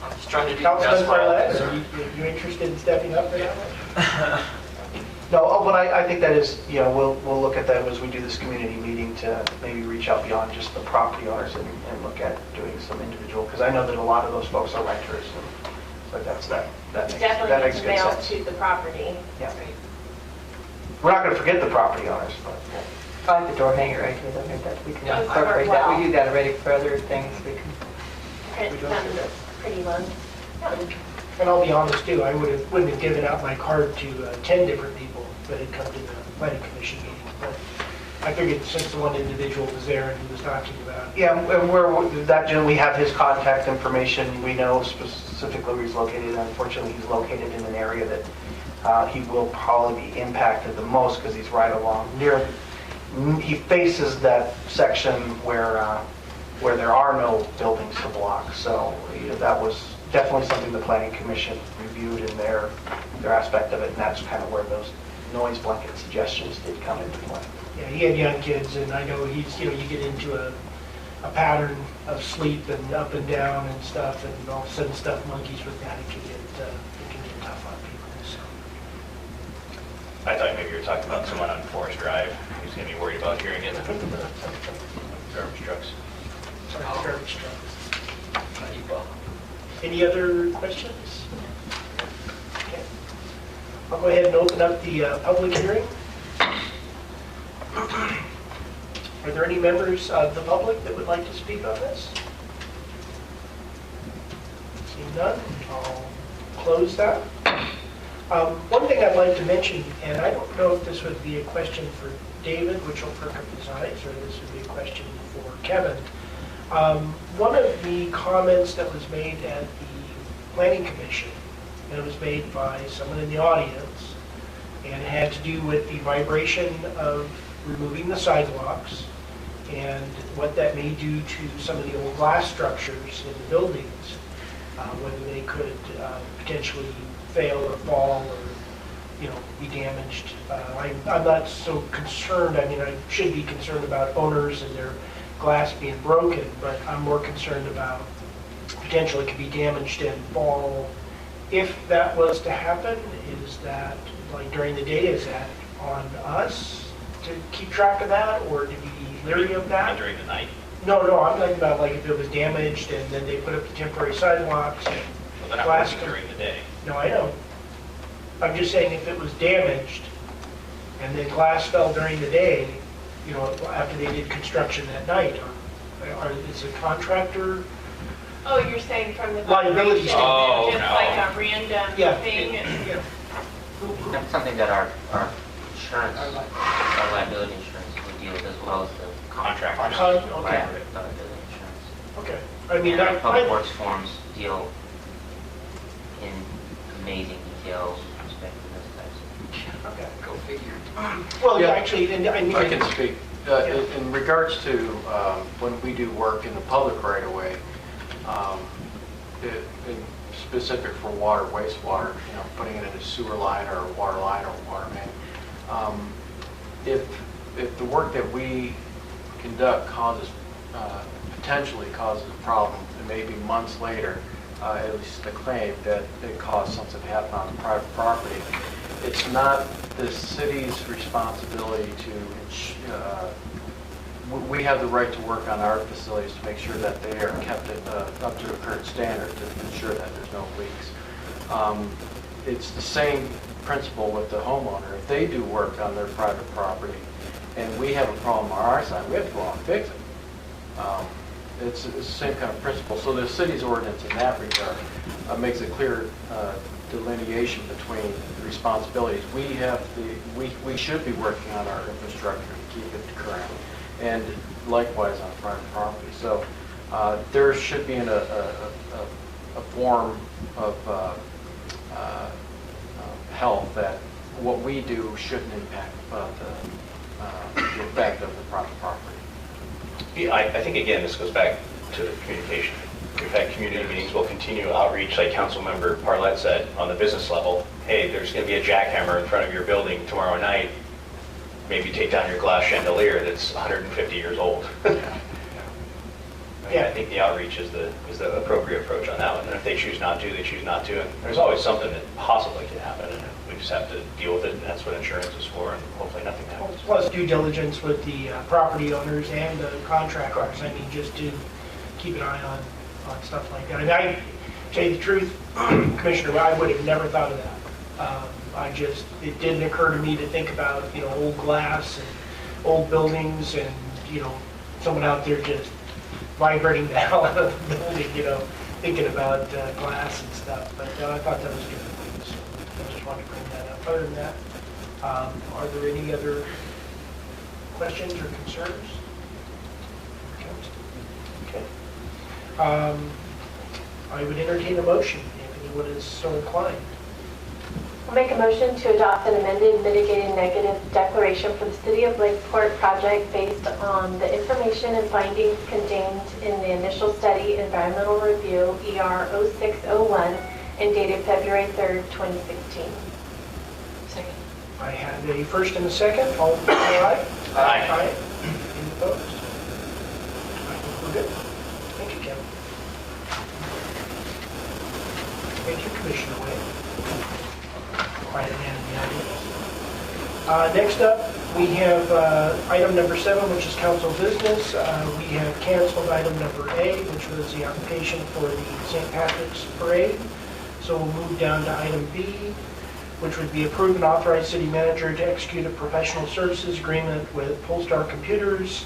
I'm just trying to do the Councilman best for all Bartlett, concerned. are you interested in stepping up for that one? No, but I think that is, we'll look at that as we do this community meeting to maybe reach out beyond just the property owners and look at doing some individual, because I know that a lot of those folks are renters, and so that Definitely makes get good the mail sense. to the property. Yeah. We're not going to forget the property owners, but I like the door hanger idea, though, maybe that we can Yeah. incorporate that. We do that already for other things. We can. Print some pretty ones. And I'll be honest too, I wouldn't have given out my card to 10 different people that had come to the planning commission meeting. But I figured since the one individual was there and he was talking about it. yeah, and we have his contact information. We know specifically where he's located. Unfortunately, he's located in an area that he will probably be impacted the most because he's right along he faces that section where there are no buildings to block. So that was definitely something the planning commission reviewed in their aspect of it, and that's kind of where noise blanket suggestions did come into play. Yeah, he had young kids, and I know he's, you get into a pattern of sleep and up and down and stuff, and all of a sudden stuff monkeys with that. It can get tough on people. So. I thought maybe you were talking about someone on Forest Drive who's going to be worried about hearing it. Garbage trucks. Sorry, garbage trucks. Any other questions? Okay. I'll go ahead and open up the public hearing. Are there any members of the public that would like to speak on this? Seeing none, I'll close that. One thing I'd like to mention, and I don't know if this would be a question for David, which will perk up his eyes, or this would be a question for Kevin. One of the comments that was made at the Planning Commission, and it was made by someone in the audience, and it had to do with the vibration of removing the sidewalks and what that may do to some of the old glass structures in the buildings, whether they could potentially fail or fall or be damaged. I'm not so concerned. I mean, I should be concerned about owners and their glass being broken, but I'm more concerned about potentially it could be damaged and fall. If that was to happen, is that, like during the day, is that on us to keep track of that, or to be leery of that? And during the night? No, I'm talking about like if it was damaged and then they put up the temporary sidewalks and Well, they're not glass. working during the day. No, I know. I'm just saying if it was damaged and then glass fell during the day, after they did construction that night, is the contractor? Oh, you're saying from the Liability vibration, Oh, just no. like a random Yeah. thing? Yeah. That's something that our insurance, our liability insurance would deal with, as well as the contractors. Okay. Liability insurance. Okay. I mean, And our public works forms deal in amazing detail with respect to those types of. Okay. Go figure. Well, Yeah. actually, and I mean. I can speak. In regards to when we do work in the public right of way, in specific for water, wastewater, putting it in a sewer line or a water line or a water main, if the work that we conduct potentially causes a problem, and maybe months later, at least the claim that it caused something to happen on private property, it's not the city's responsibility to, we have the right to work on our facilities to make sure that they are kept up to a current standard to ensure that there's no leaks. It's the same principle with the homeowner. If they do work on their private property and we have a problem on our side, we have to go out and fix it. It's the same kind of principle. So the city's ordinance in that regard makes a clear delineation between the responsibilities. We should be working on our infrastructure to keep it current, and likewise on private property. So there should be a form of health that what we do shouldn't impact the effect of the private property. Yeah, I think, again, this goes back to the communication. We've had community meetings. We'll continue outreach, like Councilmember Parlett said, on the business level. Hey, there's going to be a jackhammer in front of your building tomorrow night. Maybe take down your glass chandelier that's 150 years old. I think the outreach is the appropriate approach on that one. And if they choose not to, they choose not to. And there's always something that possibly can happen, and we just have to deal with it. And that's what insurance is for, and hopefully nothing happens. Plus due diligence with the property owners and the contractors. I mean, just to keep an eye on stuff like that. And I tell you the truth, Commissioner, I would have never thought of that. It didn't occur to me to think about, old glass and old buildings and, someone out there just vibrating the hell out of the building, thinking about glass and stuff. But I thought that was good. So I just wanted to bring that up. Other than that, are there any other questions or concerns? Okay. I would entertain a motion if anyone is so inclined. I'll make a motion to adopt an amended mitigating negative declaration for the City of Lakeport project based on the information and findings contained in the initial study environmental review ER 0601 and dated February 3rd, 2016. Second. I have a first and a second. All in favor, aye? Aye. Any opposed? I think we're good. Thank you, Kevin. Thank you, Commissioner Wade. Quiet man in the audience. Next up, we have item number 7, which is council business. We have canceled item number A, which was the application for the St. Patrick's Parade. So we'll move down to item B, which would be approve and authorize city manager to execute a professional services agreement with Polestar Computers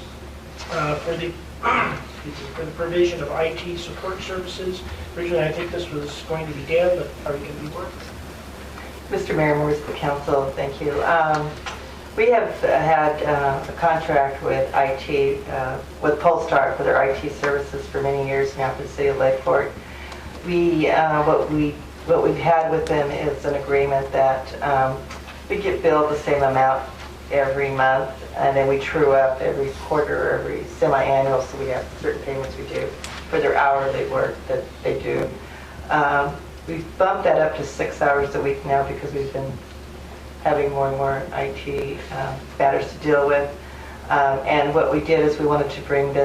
for the provision of IT support services. Originally, I think this was going to be Dan, but are we going to be working? Mr. Mayor, members of the council, thank you. We have had a contract with IT, with Polestar for their IT services for many years now for the city of Lakeport. What we've had with them is an agreement that we get billed the same amount every month, and then we true up every quarter, every semi-annual, so we have certain payments we do for their hourly work that they do. We've bumped that up to 6 hours a week now because we've been having more and more IT matters to deal with. And what we did is we wanted to bring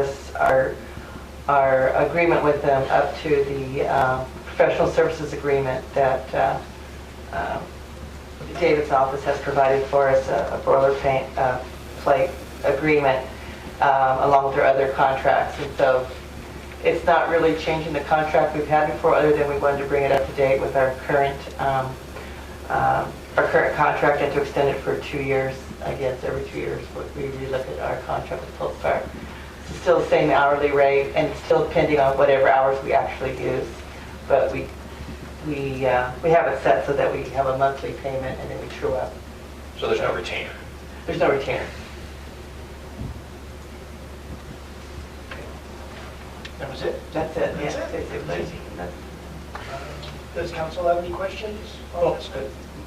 our agreement with them up to the professional services agreement that David's office has provided for us, a boilerplate agreement along with their other contracts. And so it's not really changing the contract we've had before, other than we wanted to bring it up to date with our current contract and to extend it for 2 years. I guess every 2 years we relook at our contract with Polestar. It's still the same hourly rate, and it's still depending on whatever hours we actually use. But we have it set so that we have a monthly payment and then we true up. So there's no retainer? There's no retainer. That was it? That's it. That's yeah, it? basically. Does council have any questions on this?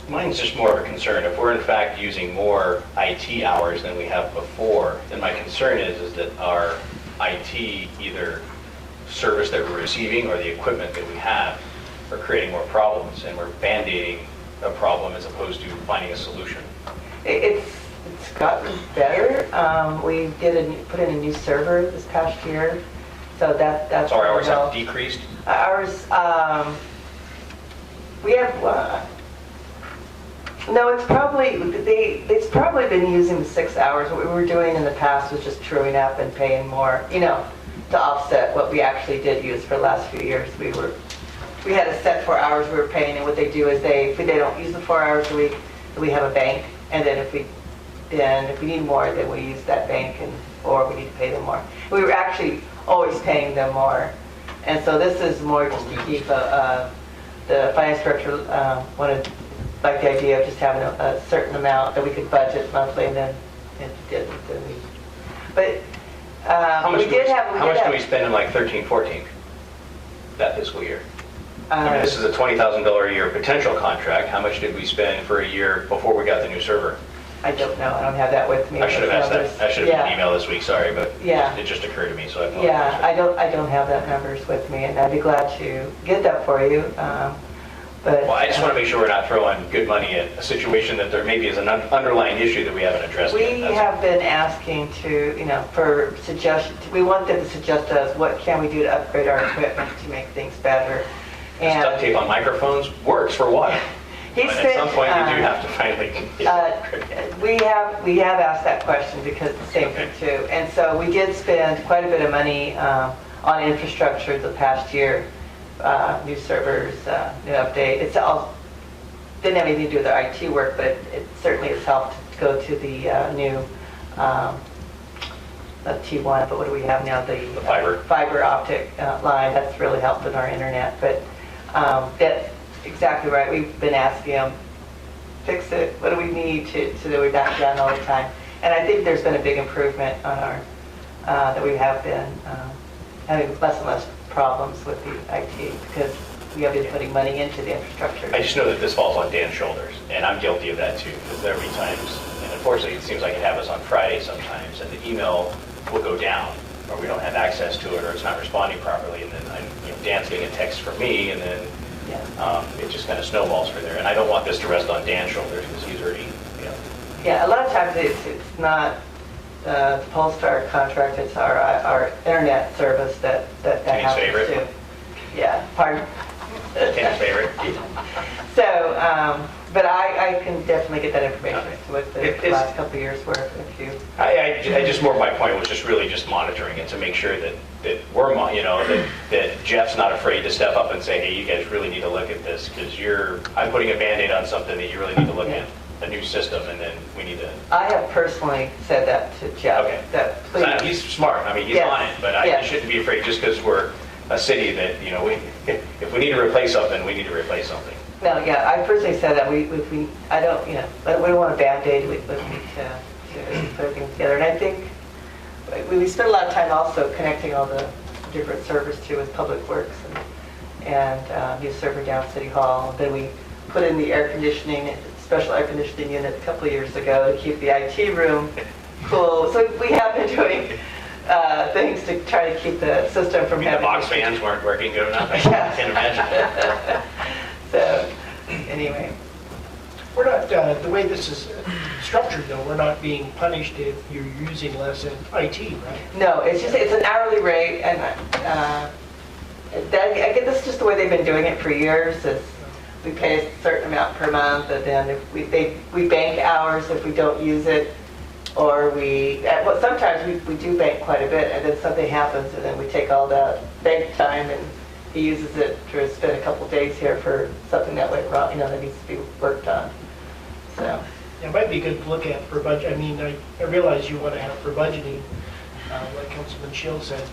Mine's just more of a concern. If we're in fact using more IT hours than we have before, then my concern is that our IT, either service that we're receiving or the equipment that we have, are creating more problems, and we're band-aiding a problem as opposed to finding a solution. It's gotten better. We put in a new server this past year, so that's. So our hours have decreased? Ours, we have. No, it's probably been using the 6 hours. What we were doing in the past was just truing up and paying more, to offset what we actually did use for the last few years. We had a set 4 hours we were paying, and what they do is if they don't use the 4 hours a week, we have a bank, and then if we need more, then we use that bank, or we need to pay them more. We were actually always paying them more, and so this is more just to keep the finance director like the idea of just having a certain amount that we could budget monthly, and then didn't. But How much do we spend in like 13, 14, that fiscal year? I mean, this is a $20,000 a year potential contract. How much did we spend for a year before we got the new server? I don't know. I don't have that with me. I should have asked that. I should have an email this week. Sorry, but it just occurred to me, so I apologize. Yeah, I don't have that numbers with me, and I'd be glad to get that for you. Well, I just want to make sure we're not throwing good money at a situation that there maybe is an underlying issue that we haven't addressed yet. We have been asking for suggestions. We want them to suggest to us what can we do to upgrade our equipment to make things better. And duct tape on microphones works for a while. But at some point, you do have to finally. We have asked that question because it's the same thing too. And so we did spend quite a bit of money on infrastructure the past year. New servers, new update. It's all didn't have anything to do with our IT work, but it certainly has helped to go to the new T1. But what do we have now? The fiber optic line. That's really helped with our internet. But that's exactly right. We've been asking them, fix it. What do we need so that we're not down all the time? And I think there's been a big improvement on our that we have been having less and less problems with the IT because we have been putting money into the infrastructure. I just know that this falls on Dan's shoulders, and I'm guilty of that too, because there will be times, and unfortunately it seems like it happens on Friday sometimes, and the email will go down, or we don't have access to it, or it's not responding properly, and then Dan's getting a text from me, and then it just kind of snowballs for there. And I don't want this to rest on Dan's shoulders, because he's already Yeah, a lot of times it's not the Polestar contract, it's our internet service that Kenny's happens favorite. to. Yeah, pardon? Kenny's favorite. So, but I can definitely get that information with the It's- last couple of years' worth if you. I just, more my point was just really just monitoring it to make sure that we're, that Jeff's not afraid to step up and say, hey, you guys really need to look at this because I'm putting a Band-Aid on something that you really need to look at, a new system, and then we need to. I have personally said that to Jeff. Okay. That please. He's smart. I mean, he's Yes. on it, but I Yes. shouldn't be afraid just because we're a city that, if we need to replace something, we need to replace something. No, yeah, I personally said that I don't, we don't want a Band-Aid, we need to put everything together. And I think we spent a lot of time also connecting all the different servers too with Public Works and new server down City Hall. Then we put in the special air conditioning unit a couple of years ago to keep the IT room cool. So we have been doing things to try to keep the system from having. The box fans weren't working good enough. I Yeah. can't imagine. So, anyway. We're not, the way this is structured though, we're not being punished if you're using less in IT, right? No, it's an hourly rate, and I guess this is just the way they've been doing it for years. Is we pay a certain amount per month, and then if we bank hours if we don't use it, or sometimes we do bank quite a bit, and then something happens, and then we take all that bank time and he uses it to spend a couple days here for something that went wrong, that needs to be worked on. So. It might be good to look at for budget. I mean, I realize you want to have for budgeting, like Councilman Shield said,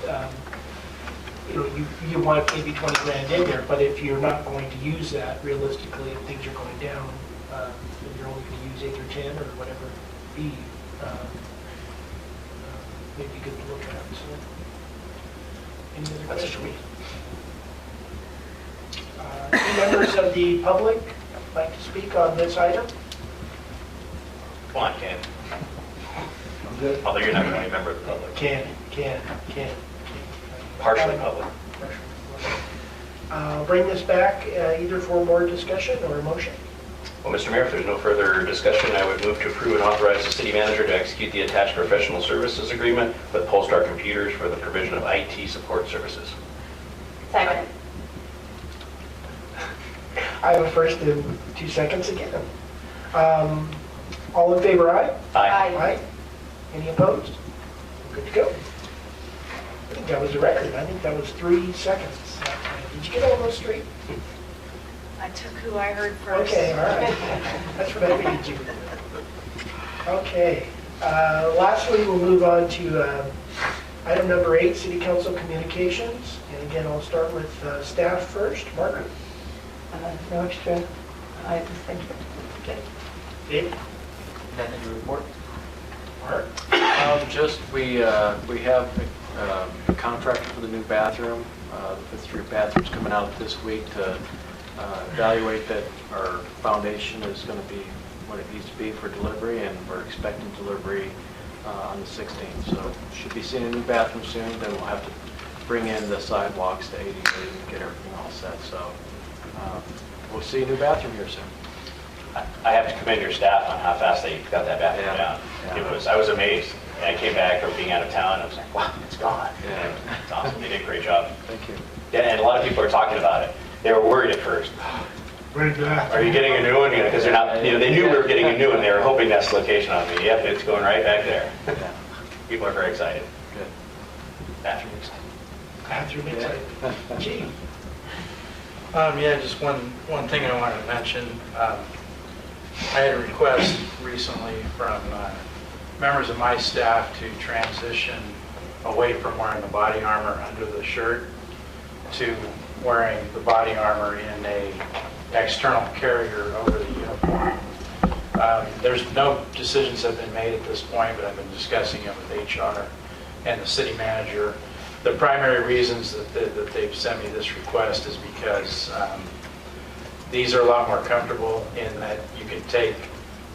you want maybe 20 grand in there, but if you're not going to use that realistically, if things are going down, then you're only going to use 8 or 10 or whatever it be. Maybe good to look at. So, any other questions? Any members of the public like to speak on this item? Come on, Ken. Although you're not really a member of the public. Can. Partially public. Bring this back either for more discussion or a motion. Well, Mr. Mayor, if there's no further discussion, I would move to approve and authorize the city manager to execute the attached professional services agreement with Polestar Computers for the provision of IT support services. Second. I have a first and 2 seconds again. All in favor, aye? Aye. Any opposed? Good to go. I think that was a record. I think that was 3 seconds. Did you get all those straight? I took who I heard first. Okay, all right. That's what I figured you. Okay. Lastly, we'll move on to item number 8, City Council Communications. And again, I'll start with staff first. Margaret? No extra items, thank you. Okay. Dave? Nothing to report. Mark? We have a contractor for the new bathroom. The 3 bathrooms coming out this week to evaluate that our foundation is going to be what it needs to be for delivery, and we're expecting delivery on the 16th. So should be seeing a new bathroom soon. Then we'll have to bring in the sidewalks to 80 and get everything all set. So we'll see a new bathroom here soon. I have to commend your staff on how fast they got that bathroom down. Yeah. I was amazed. And I came back from being out of town, and I was like, wow, it's gone. Yeah. It's awesome. They did a great job. Thank you. Yeah, and a lot of people are talking about it. They were worried at first. Are you getting a new one? Because they're not, they knew we were getting a new one. They were hoping that's the location on me. Yep, it's going right back there. People are very excited. Good. Bathroom excited. Bathroom excited. Gee. Yeah, just one thing I wanted to mention. I had a request recently from members of my staff to transition away from wearing the body armor under the shirt to wearing the body armor in a external carrier over the uniform. There's no decisions have been made at this point, but I've been discussing it with HR and the city manager. The primary reasons that they've sent me this request is because these are a lot more comfortable in that you can take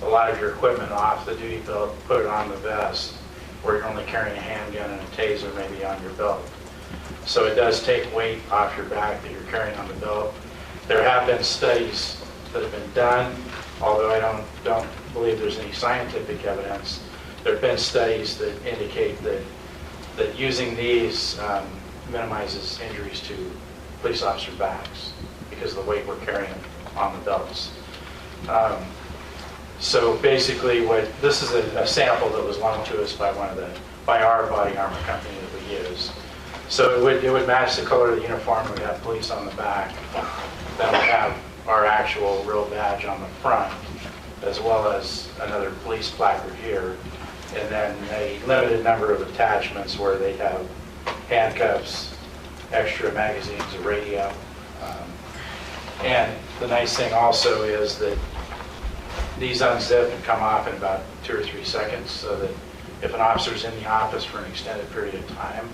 a lot of your equipment off the duty belt, put it on the vest, where you're only carrying a handgun and a taser maybe on your belt. So it does take weight off your back that you're carrying on the belt. There have been studies that have been done although I don't believe there's any scientific evidence, there have been studies that indicate that using these minimizes injuries to police officers' backs because of the weight we're carrying on the belts. So basically, this is a sample that was loaned to us by our body armor company that we use. So it would match the color of the uniform. We'd have police on the back. Then we have our actual real badge on the front, as well as another police placard here. And then a limited number of attachments where they have handcuffs, extra magazines, a radio. And the nice thing also is that these unzip and come off in about 2 or 3 seconds, so that if an officer's in the office for an extended period of time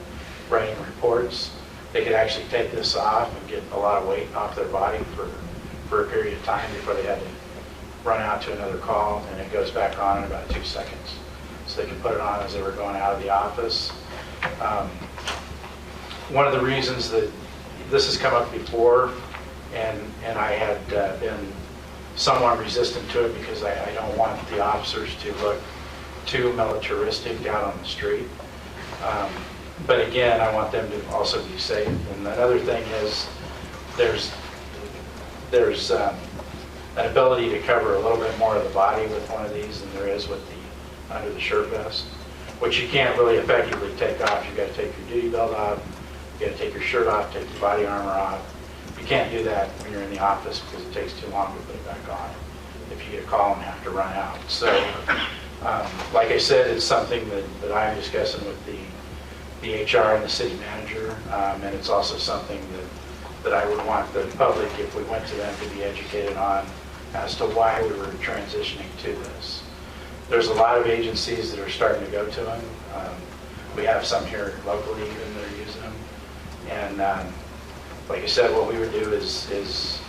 writing reports, they could actually take this off and get a lot of weight off their body for a period of time before they had to run out to another call, and it goes back on in about 2 seconds. So they can put it on as they were going out of the office. One of the reasons that this has come up before, and I had been somewhat resistant to it because I don't want the officers to look too militaristic out on the street. But again, I want them to also be safe. And another thing is there's an ability to cover a little bit more of the body with one of these than there is with the under the shirt vest, which you can't really effectively take off. You've got to take your duty belt off, you've got to take your shirt off, take your body armor off. You can't do that when you're in the office because it takes too long to put it back on if you get a call and have to run out. So, like I said, it's something that I'm discussing with the HR and the city manager, and it's also something that I would want the public, if we went to them, to be educated on as to why we were transitioning to this. There's a lot of agencies that are starting to go to them. We have some here locally even that are using them. And like I said, what we would do is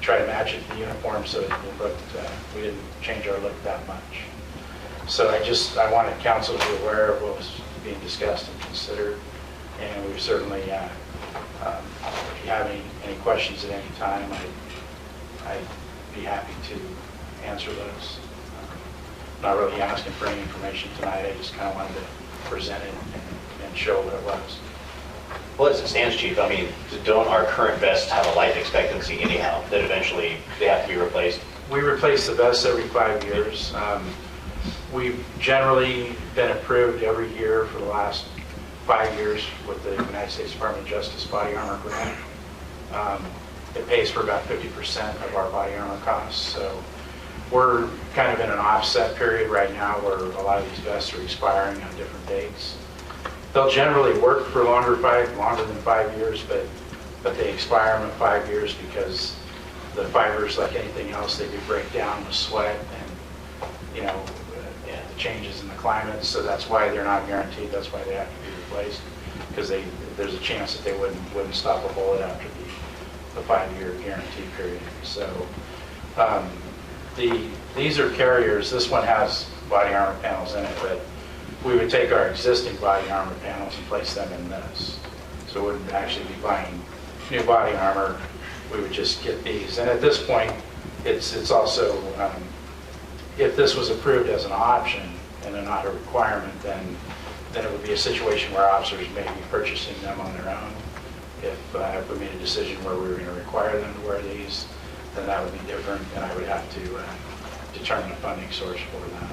try to match it to the uniform so it looked, we didn't change our look that much. So I wanted council to be aware of what was being discussed and considered. And we certainly, if you have any questions at any time, I'd be happy to answer those. Not really asking for any information tonight. I just kind of wanted to present it and show what it was. Well, as it stands, Chief, I mean, don't our current vests have a life expectancy anyhow, that eventually they have to be replaced? We replace the vests every 5 years. We've generally been approved every year for the last 5 years with the United States Department of Justice Body Armor Grant. It pays for about 50% of our body armor costs. So we're kind of in an offset period right now where a lot of these vests are expiring on different dates. They'll generally work for longer than 5 years, but they expire them at 5 years because the fibers, like anything else, they do break down with sweat and, you know, the changes in the climate. So that's why they're not guaranteed. That's why they have to be replaced, because there's a chance that they wouldn't stop a bullet after the 5-year guarantee period. So these are carriers. This one has body armor panels in it, but we would take our existing body armor panels and place them in this. So we wouldn't actually be buying new body armor. We would just get these. And at this point, it's also, if this was approved as an option and not a requirement, then it would be a situation where officers may be purchasing them on their own. If we made a decision where we were going to require them to wear these, then that would be different, and I would have to determine a funding source for that.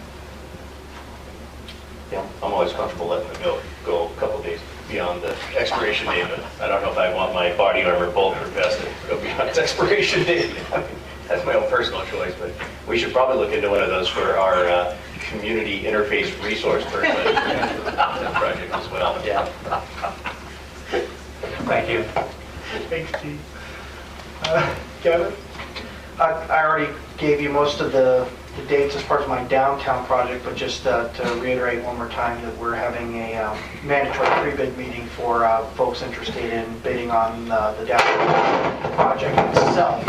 Yeah, I'm always comfortable letting them go a couple days beyond the expiration date, but I don't know if I want my body armor bulletproof vest to go beyond its expiration date. I mean, that's my own personal choice, but we should probably look into one of those for our community interface resource person project as well. Yeah. Thank you. Thanks, Chief. Kevin? I already gave you most of the dates as part of my downtown project, but just to reiterate one more time that we're having a mandatory pre-bid meeting for folks interested in bidding on the downtown project itself.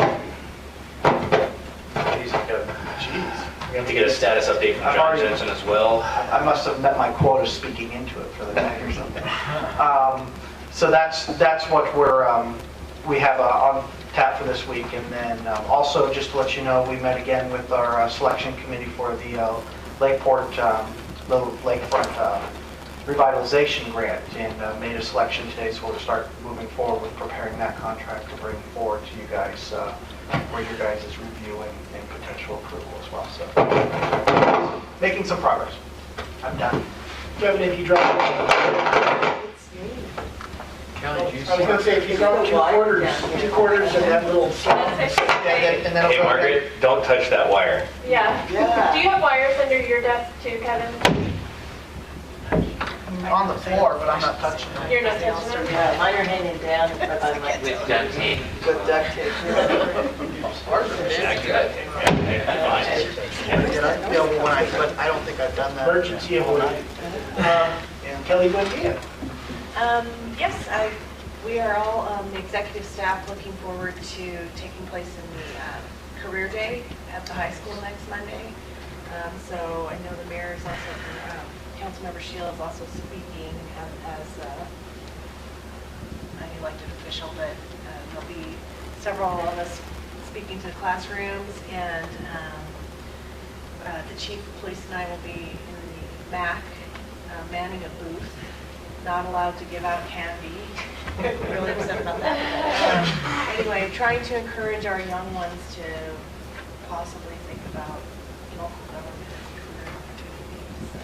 Jeez. We have to get a status update from John Jensen as well. I must have met my quota speaking into it for the night or something. So that's what we have on tap for this week. And then also, just to let you know, we met again with our selection committee for the Lakeport, Lakefront revitalization grant, and made a selection today, so we'll start moving forward with preparing that contract to bring forward to you guys for your guys' review and potential approval as well. So making some progress. I'm done. Kevin, if you drop, Kelly, do you I was going to say, if you drop two quarters and that little. And then Hey, Margaret, don't touch that wire. Yeah. Do you have wires under your desk too, Kevin? on the floor, but I'm not touching them. You're not touching them? Yeah, mine are hanging down, but I'm like. With duct tape. With duct tape. But I don't think I've done that. Emergency avoided. Kelly Buendia. Yes, we are all, the executive staff, looking forward to taking place in the career day at the high school next Monday. So I know the mayor is also, Councilmember Shield is also speaking as an elected official, but there'll be several of us speaking to the classrooms, and the chief of police and I will be in the MAC manning a booth. Not allowed to give out candy. Really upset about that. Anyway, trying to encourage our young ones to possibly think about local government and career opportunities. So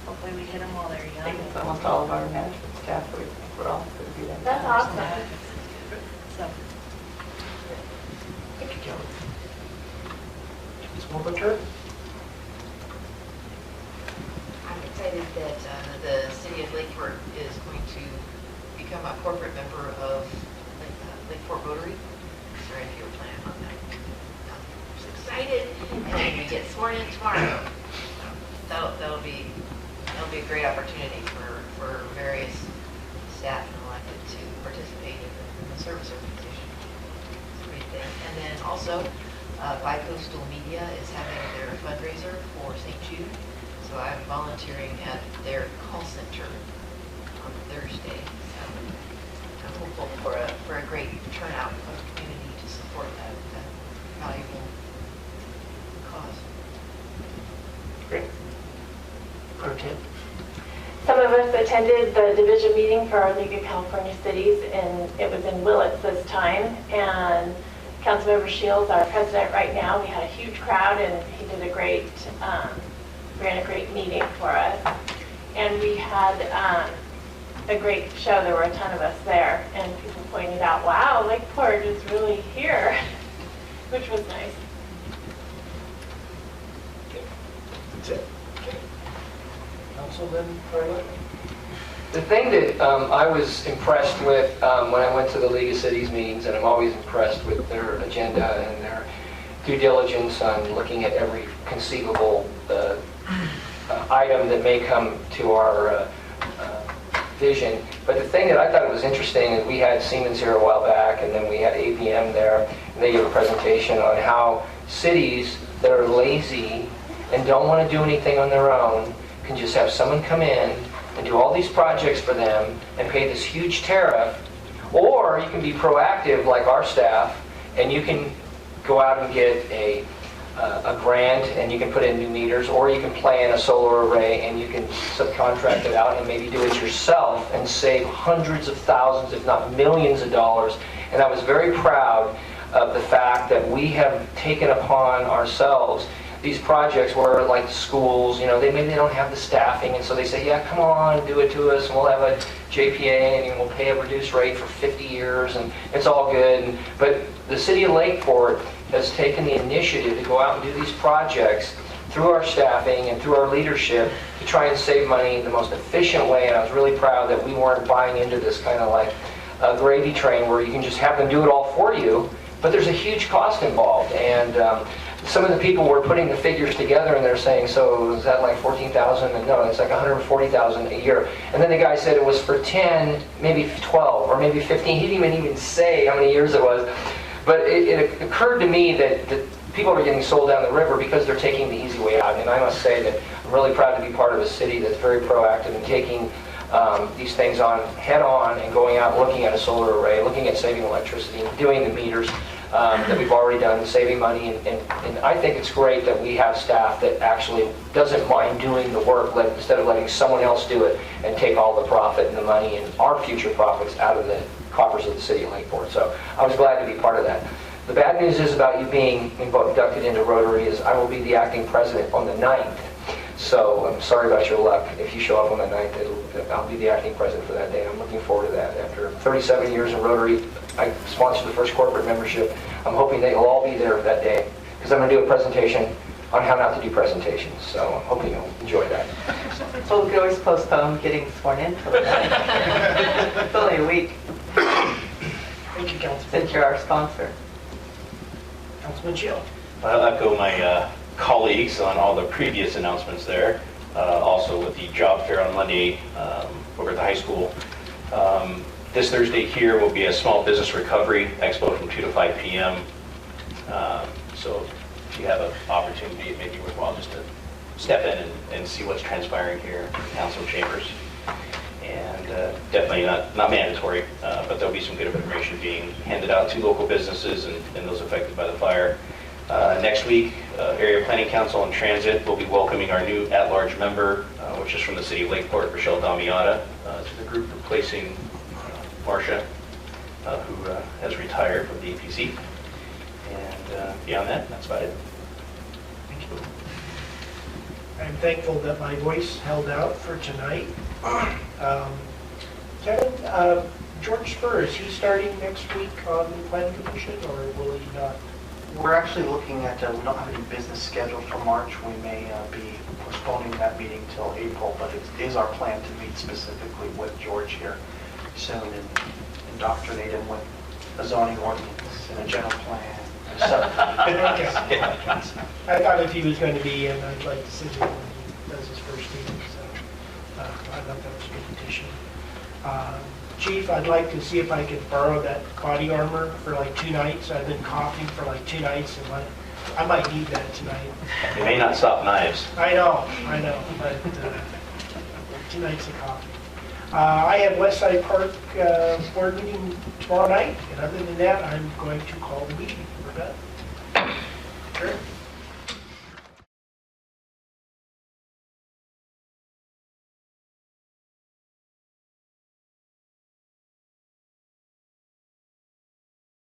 hopefully we hit them while they're I young. think it's almost all of our management staff, we're all going to be there. That's awesome. So, Thank you, Kelly. Ms. Wilbur? I'm excited that the city of Lakeport is going to become a corporate member of Lakeport Rotary. Sorry if you were planning on that. I'm just excited, and we get sworn in tomorrow. That'll be a great opportunity for various staff and elected to participate in the service organization. It's a great thing. And then also, Bicoastal Media is having their fundraiser for St. Jude. So I'm volunteering at their call center on Thursday. So I'm hopeful for a great turnout of the community to support that valuable cause. Great. Pro Tem. Some of us attended the division meeting for our League of California Cities, and it was in Willits this time. And Councilmember Shields, our president right now, we had a huge crowd, and he did a great, ran a great meeting for us. And we had a great show. There were a ton of us there, and people pointed out, wow, Lakeport is really here, which was nice. That's it. Councilman Farley? The thing that I was impressed with when I went to the League of Cities meetings, and I'm always impressed with their agenda and their due diligence on looking at every conceivable item that may come to our vision. But the thing that I thought was interesting is we had Siemens here a while back, and then we had APM there, and they gave a presentation on how cities that are lazy and don't want to do anything on their own can just have someone come in and do all these projects for them and pay this huge tariff, or you can be proactive like our staff, and you can go out and get a grant, and you can put in new meters, or you can plan a solar array and you can subcontract it out and maybe do it yourself and save hundreds of thousands, if not millions of dollars. And I was very proud of the fact that we have taken upon ourselves these projects where, like the schools, maybe they don't have the staffing, and so they say, yeah, come on, do it to us, and we'll have a JPA, and we'll pay a reduced rate for 50 years, and it's all good. But the city of Lakeport has taken the initiative to go out and do these projects through our staffing and through our leadership to try and save money in the most efficient way, and I was really proud that we weren't buying into this kind of like a gravy train where you can just have them do it all for you, but there's a huge cost involved. And some of the people were putting the figures together, and they're saying, so is that like 14,000? And no, it's like 140,000 a year. And then the guy said it was for 10, maybe 12, or maybe 15. He didn't even say how many years it was. But it occurred to me that people are getting sold down the river because they're taking the easy way out. And I must say that I'm really proud to be part of a city that's very proactive in taking these things on head-on and going out and looking at a solar array, looking at saving electricity, doing the meters that we've already done, saving money. And I think it's great that we have staff that actually doesn't mind doing the work instead of letting someone else do it and take all the profit and the money and our future profits out of the coffers of the city of Lakeport. So I was glad to be part of that. The bad news is about you being inducted into Rotary is I will be the acting president on the 9th. So I'm sorry about your luck. If you show up on the 9th, I'll be the acting president for that day. I'm looking forward to that. After 37 years in Rotary, I sponsored the first corporate membership. I'm hoping that you'll all be there that day because I'm going to do a presentation on how not to do presentations. So I'm hoping you'll enjoy that. Well, we could always postpone getting sworn in till the night. It's only a week. Thank you, Councilman. Since you're our sponsor. Councilman Shield. I'll echo my colleagues on all the previous announcements there. Also with the job fair on Monday over at the high school. This Thursday here will be a small business recovery expo from 2 to 5 p.m. So if you have an opportunity, it may be worthwhile just to step in and see what's transpiring here in the council chambers. And definitely not mandatory, but there'll be some good information being handed out to local businesses and those affected by the fire. Next week, Area Planning Council and Transit will be welcoming our new at-large member, which is from the city of Lakeport, Rochelle Damiata, to the group replacing Marcia, who has retired from the APC. And beyond that, that's about it. Thank you. I'm thankful that my voice held out for tonight. Kevin, George Spur, is he starting next week on the planning commission, or will he not? We're actually looking at, we don't have any business scheduled for March. We may be postponing that meeting till April, but it is our plan to meet specifically with George here soon and indoctrinate him with a zoning ordinance and a general plan. Okay. I thought if he was going to be in, I'd like to see him when he does his first meeting, so I thought that was a good addition. Chief, I'd like to see if I could borrow that body armor for like 2 nights. I've been coughing for like 2 nights, and I might need that tonight. It may not stop knives. I know, but 2 nights of coffee. I have Westside Park board meeting tomorrow night, and other than that, I'm going to call the meeting. We're done. Sure.